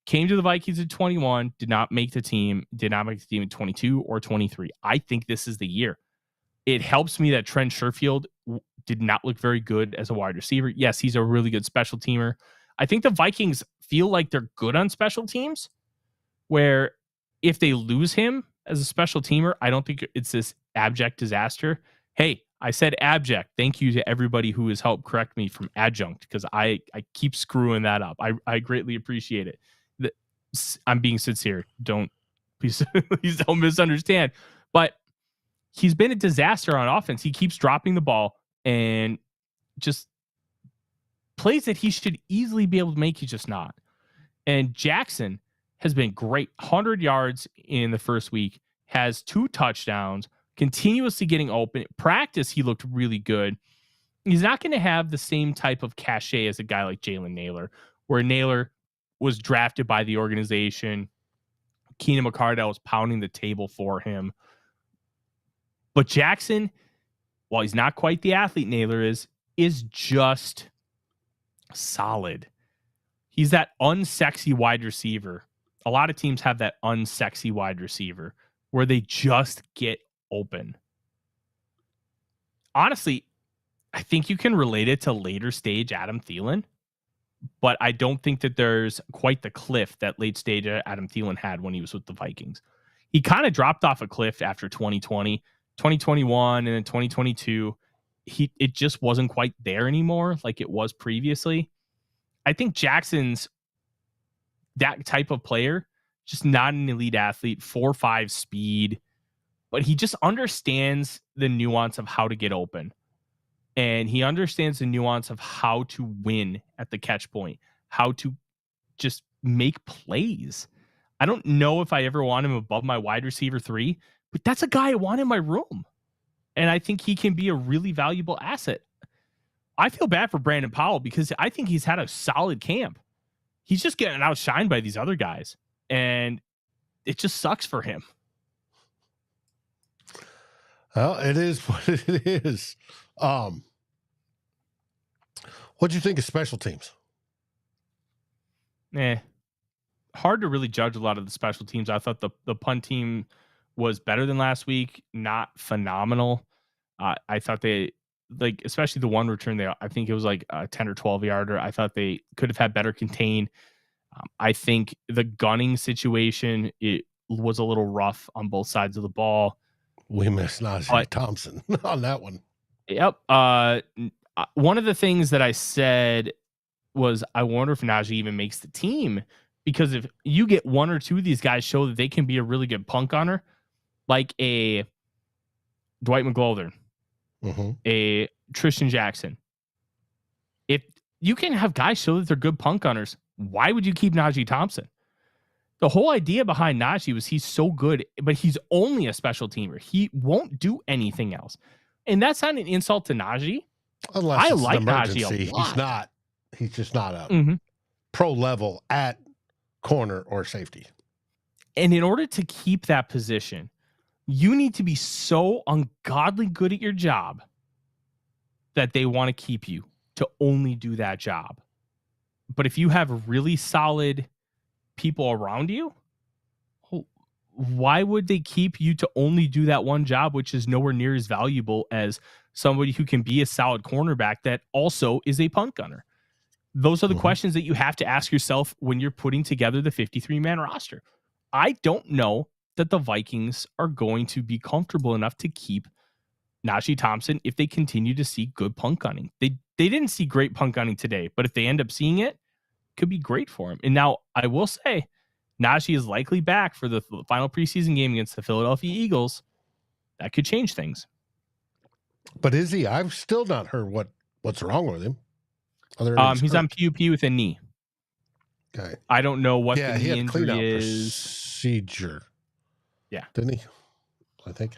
came to the Vikings in 21, did not make the team in 22 or 23. I think this is the year. It helps me that Trent Sherfield did not look very good as a wide receiver. Yes, he's a really good special teamer. I think the Vikings feel like they're good on special teams, where if they lose him as a special teamer, I don't think it's this abject disaster. Hey, I said abject. Thank you to everybody who has helped correct me from adjunct, because I keep screwing that up. I greatly appreciate it. I'm being sincere. Please don't misunderstand. But he's been a disaster on offense. He keeps dropping the ball and just plays that he should easily be able to make. He's just not. And Jackson has been great. 100 yards in the first week, has 2 touchdowns, continuously getting open. Practice, he looked really good. He's not going to have the same type of cachet as a guy like Jalen Nailor, where Nailor was drafted by the organization. Keenan McCarthy was pounding the table for him. But Jackson, while he's not quite the athlete Nailor is just solid. He's that unsexy wide receiver. A lot of teams have that unsexy wide receiver where they just get open. Honestly, I think you can relate it to later stage Adam Thielen, but I don't think that there's quite the cliff that late stage Adam Thielen had when he was with the Vikings. He kind of dropped off a cliff after 2020, 2021, and then 2022. It just wasn't quite there anymore like it was previously. I think Jackson's that type of player, just not an elite athlete, 4.5 speed, but he just understands the nuance of how to get open. And he understands the nuance of how to win at the catch point, how to just make plays. I don't know if I ever want him above my wide receiver 3, but that's a guy I want in my room. And I think he can be a really valuable asset. I feel bad for Brandon Powell because I think he's had a solid camp. He's just getting outshined by these other guys. And it just sucks for him. Well, it is what it is. What do you think of special teams? Hard to really judge a lot of the special teams. I thought the punt team was better than last week, not phenomenal. I thought they, like, especially the one return there, I think it was like a 10 or 12 yarder. I thought they could have had better contain. I think the gunning situation, it was a little rough on both sides of the ball. We missed Najee Thompson on that one. Yep. One of the things that I said was, I wonder if Najee even makes the team, because if you get one or two of these guys show that they can be a really good punt gunner, like a Dwight McGlothern, a Tristan Jackson, if you can have guys show that they're good punt gunners, why would you keep Najee Thompson? The whole idea behind Najee was he's so good, but he's only a special teamer. He won't do anything else. And that's not an insult to Najee. Unless I it's like an emergency. Najee a lot. He's just not a pro level at corner or safety. And in order to keep that position, you need to be so ungodly good at your job that they want to keep you to only do that job. But if you have really solid people around you, why would they keep you to only do that one job, which is nowhere near as valuable as somebody who can be a solid cornerback that also is a punt gunner? Those are the questions that you have to ask yourself when you're putting together the 53-man roster. I don't know that the Vikings are going to be comfortable enough to keep Najee Thompson if they continue to see good punt gunning. They didn't see great punt gunning today, but if they end up seeing it, could be great for him. And now I will say, Najee is likely back for the final preseason game against the Philadelphia Eagles. That could change things. But is he? I've still not heard what's wrong with him. He's on PUP with a knee. Okay. I don't know what the knee injury is. Procedure. Yeah. Didn't he? I think.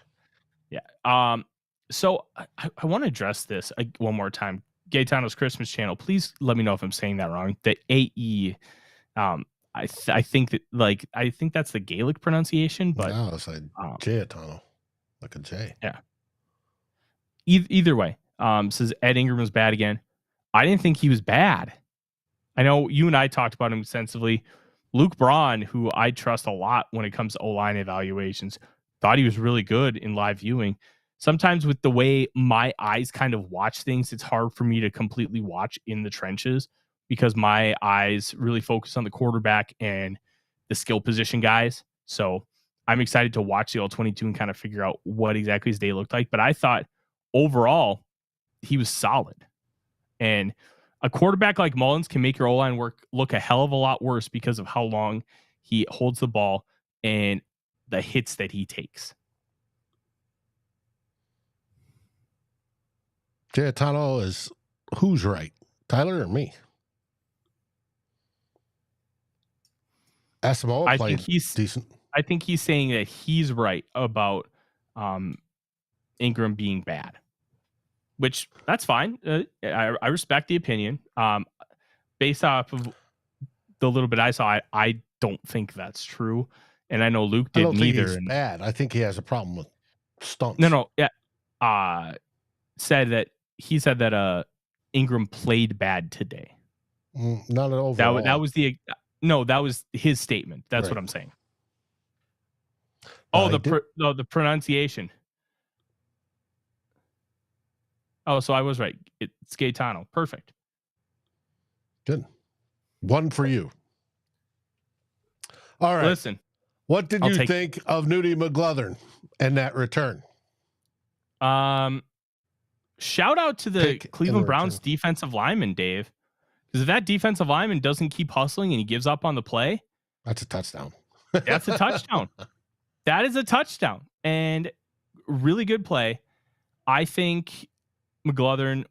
Yeah. So I want to address this one more time. Gaetano's Christmas channel. Please let me know if I'm saying that wrong. The AE. I think that's the Gaelic pronunciation, but no, it's like Gaetano, like a J. Yeah. Either way, says Ed Ingram was bad again. I didn't think he was bad. I know you and I talked about him extensively. Luke Braun, who I trust a lot when it comes to O-line evaluations, thought he was really good in live viewing. Sometimes with the way my eyes kind of watch things, it's hard for me to completely watch in the trenches because my eyes really focus on the quarterback and the skill position guys. So I'm excited to watch the All-22 and kind of figure out what exactly his day looked like. But I thought overall he was solid. And a quarterback like Mullens can make your O-line work look a hell of a lot worse because of how long he holds the ball and the hits that he takes. Gaetano is who's right, Tyler or me? Asamoah played decent. I think he's saying that he's right about Ingram being bad, which that's fine. I respect the opinion. Based off of the little bit I saw, I don't think that's true, and I know Luke didn't I don't think either. He's bad. I think he has a problem with stunts. No, yeah. He said that Ingram played bad today. Not an overall. That was his statement. That's what I'm saying. The pronunciation. Oh, so I was right. It's Gaetano. Perfect. Good. One for you. All right. Listen. What did you think of Nudie McGlothern and that return? Shout out to the Cleveland Browns defensive lineman, Dave. Because if that defensive lineman doesn't keep hustling and he gives up on the play, that's a touchdown. That's a touchdown. That is a touchdown. And really good play. I think McGlothern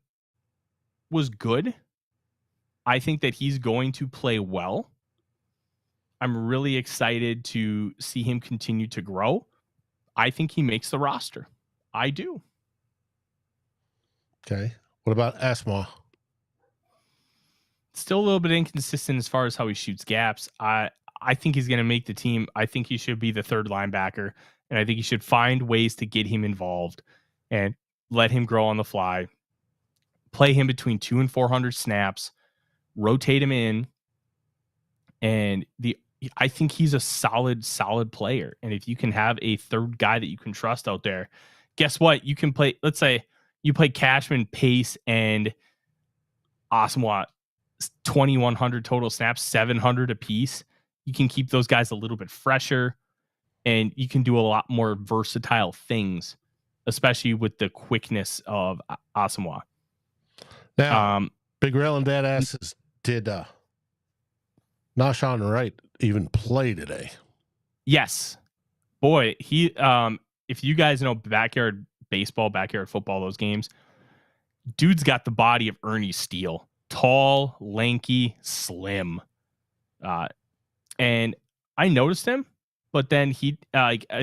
was good. I think that he's going to play well. I'm really excited to see him continue to grow. I think he makes the roster. I do. Okay. What about Asamoah? Still a little bit inconsistent as far as how he shoots gaps. I think he's going to make the team. I think he should be the third linebacker, and I think he should find ways to get him involved and let him grow on the fly. Play him between 200 and 400 snaps, rotate him in, and I think he's a solid player. And if you can have a third guy that you can trust out there, guess what? You can play, let's say you play Cashman, Pace, and Asamoah, 2,100 total snaps, 700 apiece. You can keep those guys a little bit fresher, and you can do a lot more versatile things, especially with the quickness of Asamoah. Now, Big Rail and Dad asks, did Nahshon Wright even play today? Yes. Boy, he if you guys know backyard baseball, backyard football, those games, dude's got the body of Ernie Steele. Tall, lanky, slim. And I noticed him, but then he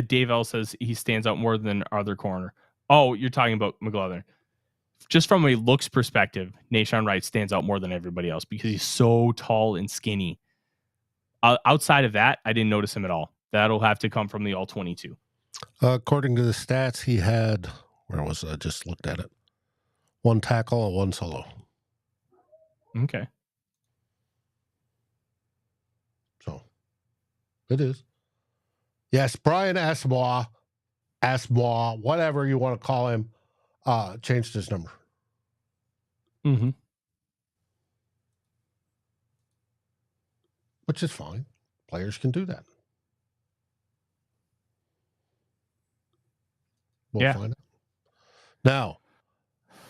Dave L says he stands out more than other corner. Oh, you're talking about McGlothern. Just from a looks perspective, Nahshon Wright stands out more than everybody else because he's so tall and skinny. Outside of that, I didn't notice him at all. That'll have to come from the all-22. According to the stats, he had, where was it? I just looked at it. 1 tackle and 1 solo. Okay. So, it is. Yes, Brian Asamoah, whatever you want to call him, changed his number. Mm-hmm. Which is fine. Players can do that. We'll find out. Now,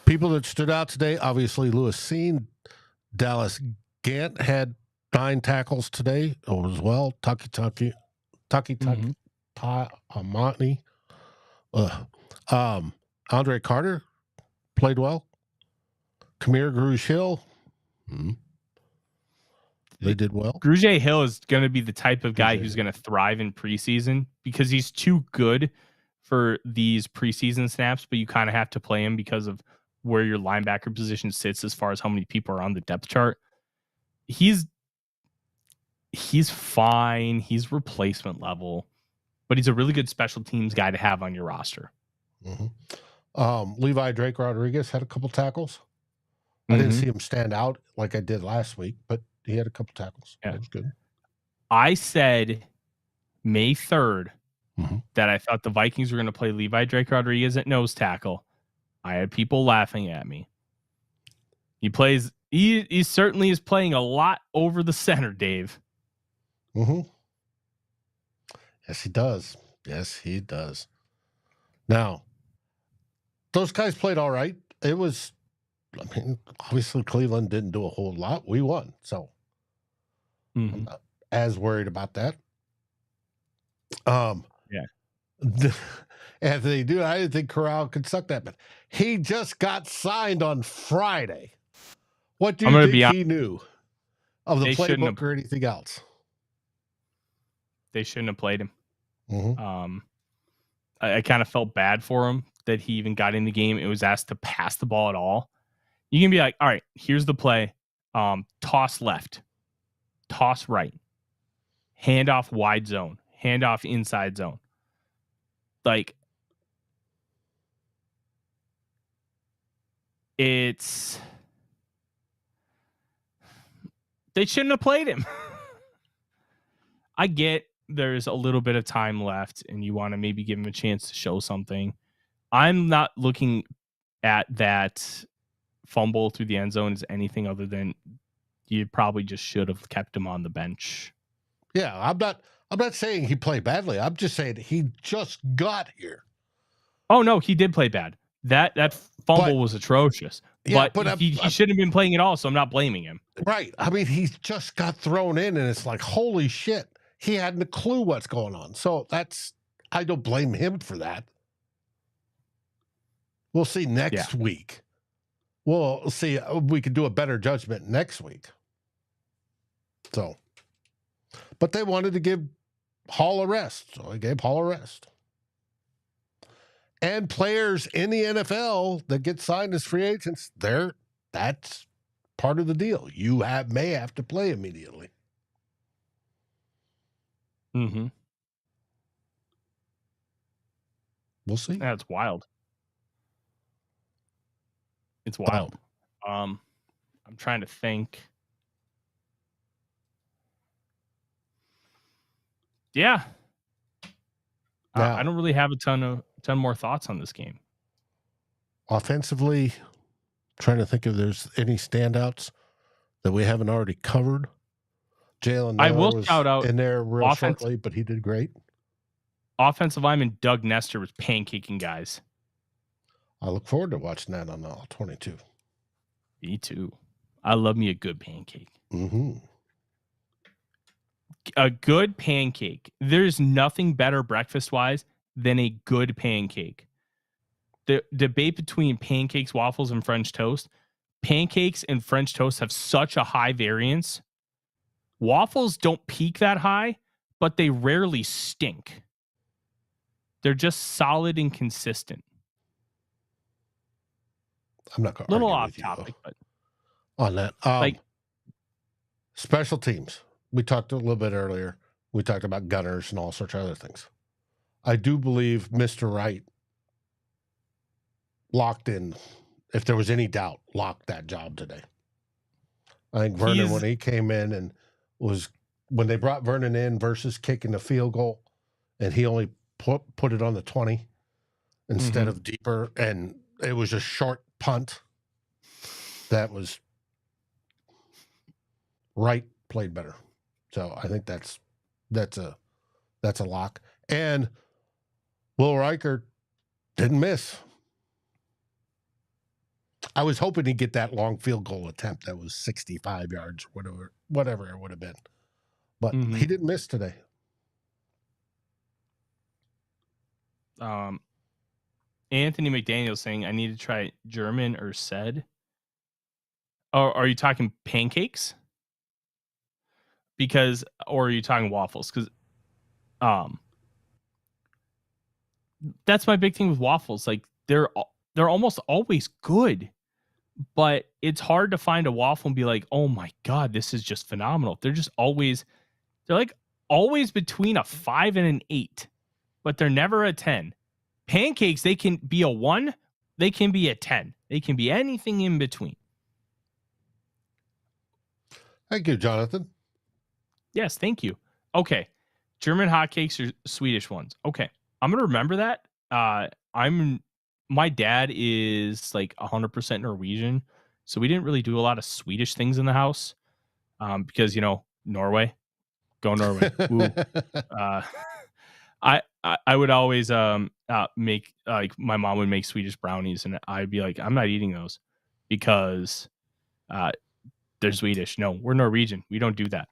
people that stood out today, obviously Lewis Seen, Dallas Gant had 9 tackles today as well. Taki Amani. Andre Carter played well. Kamir Grugier-Hill. They did well. Grugier-Hill is going to be the type of guy who's going to thrive in preseason because he's too good for these preseason snaps, but you kind of have to play him because of where your linebacker position sits as far as how many people are on the depth chart. He's fine. He's replacement level, but he's a really good special teams guy to have on your roster. Mm-hmm. Levi Drake Rodriguez had a couple tackles. I didn't see him stand out like I did last week, but he had a couple tackles. Yeah. That was good. I said May 3rd that I thought the Vikings were going to play Levi Drake Rodriguez at nose tackle. I had people laughing at me. He certainly is playing a lot over the center, Dave. Yes, he does. Yes, he does. Now, those guys played all right. It was, obviously Cleveland didn't do a whole lot. We won, so I'm not as worried about that. Anthony, dude, I didn't think Corral could suck that, but he just got signed on Friday. What do you think he knew of the playbook or anything else? They shouldn't have played him. Mm-hmm. I kind of felt bad for him that he even got in the game. It was asked to pass the ball at all. You can be like, all right, here's the play. Toss left, toss right, handoff wide zone, handoff inside zone. Like, they shouldn't have played him. I get there's a little bit of time left and you want to maybe give him a chance to show something. I'm not looking at that fumble through the end zone as anything other than you probably just should have kept him on the bench. Yeah, I'm not saying he played badly. I'm just saying he just got here. Oh no, he did play bad. That fumble was atrocious. Yeah, but he shouldn't have been playing at all, so I'm not blaming him. Right. I mean, he just got thrown in and it's like, holy shit. He hadn't a clue what's going on. So I don't blame him for that. We'll see next week. We'll see. We can do a better judgment next week. So, but they wanted to give Hall a rest. So I gave Hall a rest. And players in the NFL that get signed as free agents, that's part of the deal. You may have to play immediately. Mm-hmm. We'll see. That's wild. It's wild. I'm trying to think. Yeah. I don't really have a ton more thoughts on this game. Offensively, trying to think if there's any standouts that we haven't already covered. Jalen Nailor was shout out in there real shortly, but he did great. Offensive lineman Doug Nestor was pancaking guys. I look forward to watching that on all 22. Me too. I love me a good pancake. Mm-hmm. A good pancake. There's nothing better breakfast-wise than a good pancake. The debate between pancakes, waffles, and French toast. Pancakes and French toast have such a high variance. Waffles don't peak that high, but they rarely stink. They're just solid and consistent. I'm not going to little off topic, but on that, special teams. We talked a little bit earlier. We talked about gunners and all sorts of other things. I do believe Mr. Wright locked in. If there was any doubt, locked that job today. I think Vernon, when he came in and when they brought Vernon in versus kicking the field goal, and he only put it on the 20 instead of deeper, and it was a short punt. That was Wright played better. So I think that's a lock. And Will Reichert didn't miss. I was hoping he'd get that long field goal attempt that was 65 yards, whatever it would have been. But he didn't miss today. Anthony McDaniel saying, I need to try German or said. Or are you talking pancakes? Or are you talking waffles? Because that's my big thing with waffles. Like they're almost always good, but it's hard to find a waffle and be like, oh my God, this is just phenomenal. They're like always between a 5 and an 8, but they're never a 10. Pancakes, they can be a 1, they can be a 10. They can be anything in between. Thank you, Jonathan. Yes, thank you. Okay. German hotcakes or Swedish ones. Okay. I'm going to remember that. My dad is like 100% Norwegian, so we didn't really do a lot of Swedish things in the house because, Norway. Go Norway. I would always make, like, my mom would make Swedish brownies, and I'd be like, I'm not eating those because they're Swedish. No, we're Norwegian. We don't do that.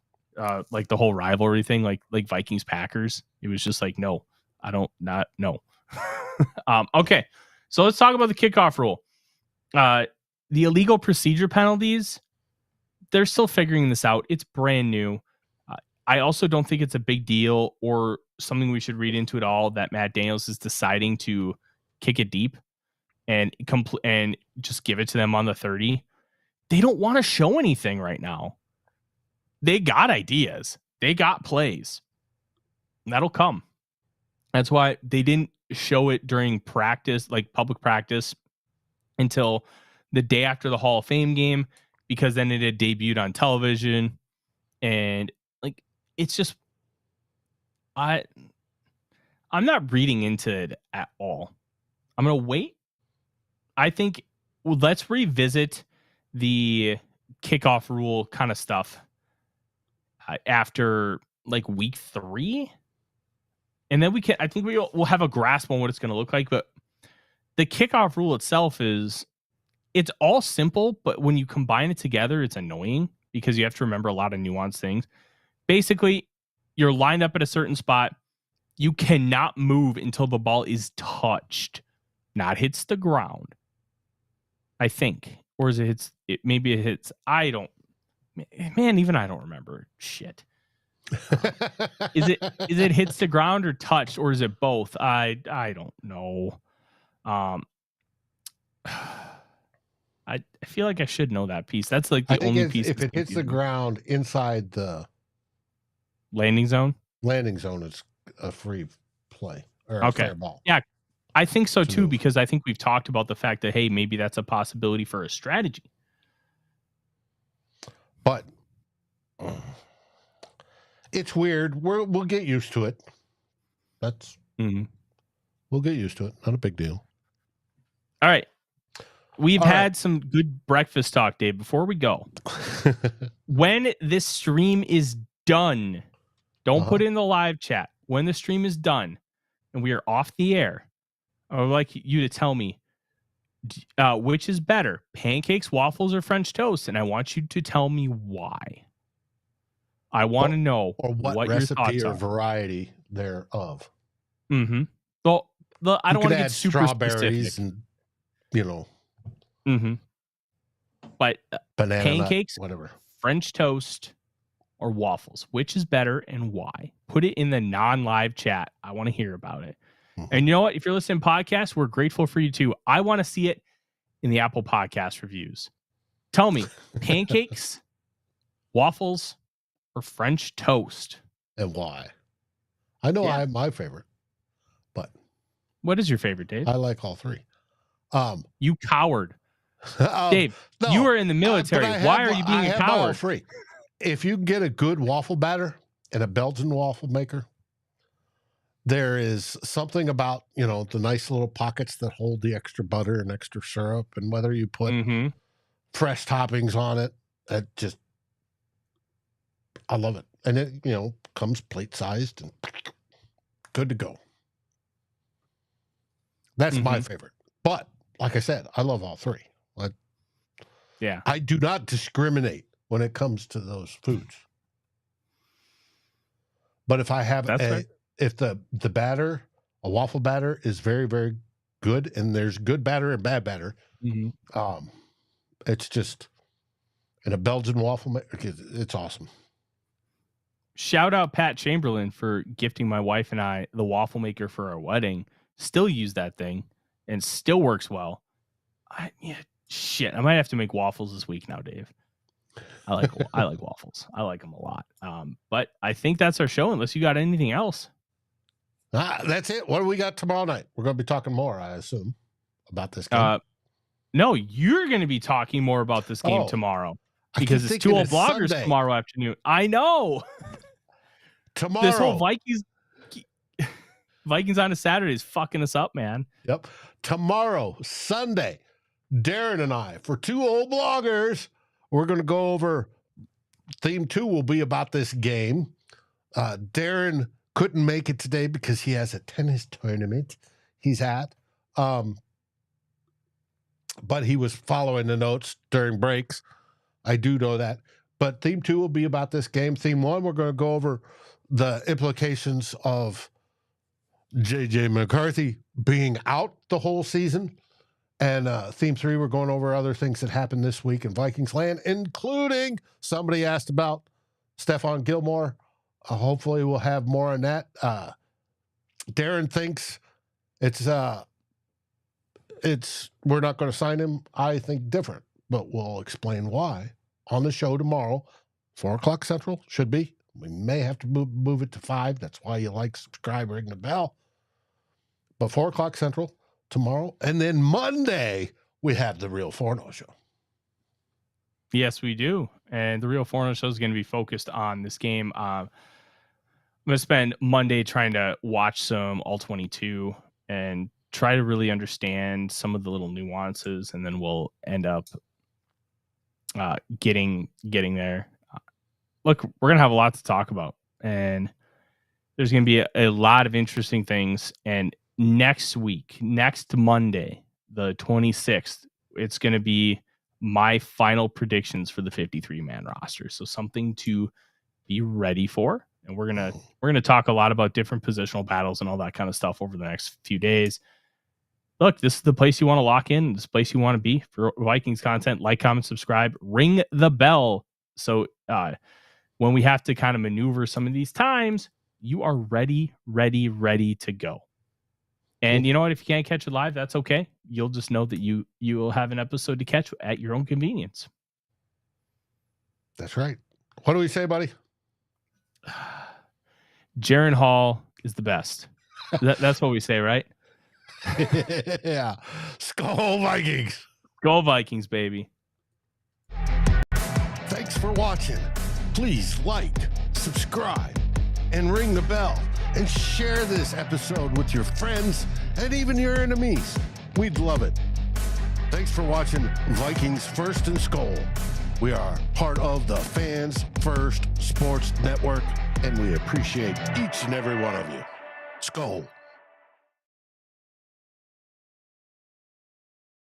Like the whole rivalry thing, like Vikings Packers. It was just like, no, I don't not know. Okay, so let's talk about the kickoff rule. The illegal procedure penalties, they're still figuring this out. It's brand new. I also don't think it's a big deal or something we should read into at all that Matt Daniels is deciding to kick it deep and and just give it to them on the 30. They don't want to show anything right now. They got ideas. They got plays. That'll come. That's why they didn't show it during practice, like public practice, until the day after the Hall of Fame game, because then it had debuted on television. And like, it's just, I'm not reading into it at all. I'm going to wait. I think, well, let's revisit the kickoff rule kind of stuff after like week 3. And then I think we'll have a grasp on what it's going to look like. But the kickoff rule itself it's all simple, but when you combine it together, it's annoying because you have to remember a lot of nuanced things. Basically, you're lined up at a certain spot. You cannot move until the ball is touched, not hits the ground. I think. Or is it maybe it hits. I don't remember. Shit. Is it hits the ground or touched, or is it both? I don't know. I feel like I should know that piece. That's like the only piece. If it hits the ground inside the landing zone, it's a free play or a fair ball. Yeah, I think so too, because I think we've talked about the fact that, hey, maybe that's a possibility for a strategy. But it's weird. We'll get used to it. We'll get used to it. Not a big deal. All right. We've had some good breakfast talk, Dave. Before we go, when this stream is done, don't put it in the live chat. When the stream is done and we are off the air, I would like you to tell me which is better, pancakes, waffles, or French toast, and I want you to tell me why. I want to know what recipe your thoughts or are. Variety thereof. Mm-hmm. Well, I don't want to get super strawberries specific. And Mm-hmm. But banana pancakes, nut, whatever, French toast, or waffles, which is better and why? Put it in the non-live chat. I want to hear about it. Mm-hmm. And you know what? If you're listening to podcasts, we're grateful for you too. I want to see it in the Apple Podcast reviews. Tell me, pancakes, waffles, or French toast, and why? I know I have my favorite, but what is your favorite, Dave? I like all three. You coward. Dave, no, you are in the military. Why are you being a coward? Free. If you get a good waffle batter and a Belgian waffle maker, there is something about, the nice little pockets that hold the extra butter and extra syrup, and whether you put fresh toppings on it, I love it. And it, comes plate sized and good to go. That's my favorite. But like I said, I love all three. I do not discriminate when it comes to those foods. But if I have if the batter, a waffle batter is very, very good, and there's good batter and bad batter, it's just, and a Belgian waffle maker, it's awesome. Shout out Pat Chamberlain for gifting my wife and I the waffle maker for our wedding. Still use that thing and still works well. I might have to make waffles this week now, Dave. I like waffles. I like them a lot. But I think that's our show, unless you got anything else. That's it. What do we got tomorrow night? We're going to be talking more, I assume, about this game. No, you're going to be talking more about this game tomorrow, because it's 2 old bloggers Sunday. Tomorrow afternoon. I know. Tomorrow. This whole Vikings on a Saturday is fucking us up, man. Yep. Tomorrow, Sunday, Darren and I, for 2 old bloggers, we're going to go over theme 2 will be about this game. Darren couldn't make it today because he has a tennis tournament he's at. But he was following the notes during breaks. I do know that. But theme 2 will be about this game. Theme 1, we're going to go over the implications of JJ McCarthy being out the whole season. And theme 3, we're going over other things that happened this week in Vikings land, including somebody asked about Stephon Gilmore. Hopefully we'll have more on that. Darren thinks we're not going to sign him. I think different, but we'll explain why on the show tomorrow, 4:00 Central, should be. We may have to move it to 5. That's why you like, subscribe, ring the bell. But 4:00 Central tomorrow. And then Monday, we have the Real Forno Show. Yes, we do. And the Real Forno Show is going to be focused on this game. I'm going to spend Monday trying to watch some All-22 and try to really understand some of the little nuances, and then we'll end up getting there. Look, we're going to have a lot to talk about, and there's going to be a lot of interesting things. And next Monday, the 26th, it's going to be my final predictions for the 53-man roster. So something to be ready for. And we're going to talk a lot about different positional battles and all that kind of stuff over the next few days. Look, this is the place you want to lock in, this place you want to be for Vikings content. Like, comment, subscribe, ring the bell. So when we have to kind of maneuver some of these times, you are ready to go. And you know what? If you can't catch it live, that's okay. You'll just know that you will have an episode to catch at your own convenience. That's right. What do we say, buddy? Jaren Hall is the best. That's what we say, right? Yeah. SKOL Vikings. Go Vikings, baby. Thanks for watching. Please like, subscribe, and ring the bell. And share this episode with your friends and even your enemies. We'd love it. Thanks for watching Vikings First and SKOL. We are part of the Fans First Sports Network, and we appreciate each and every one of you. SKOL.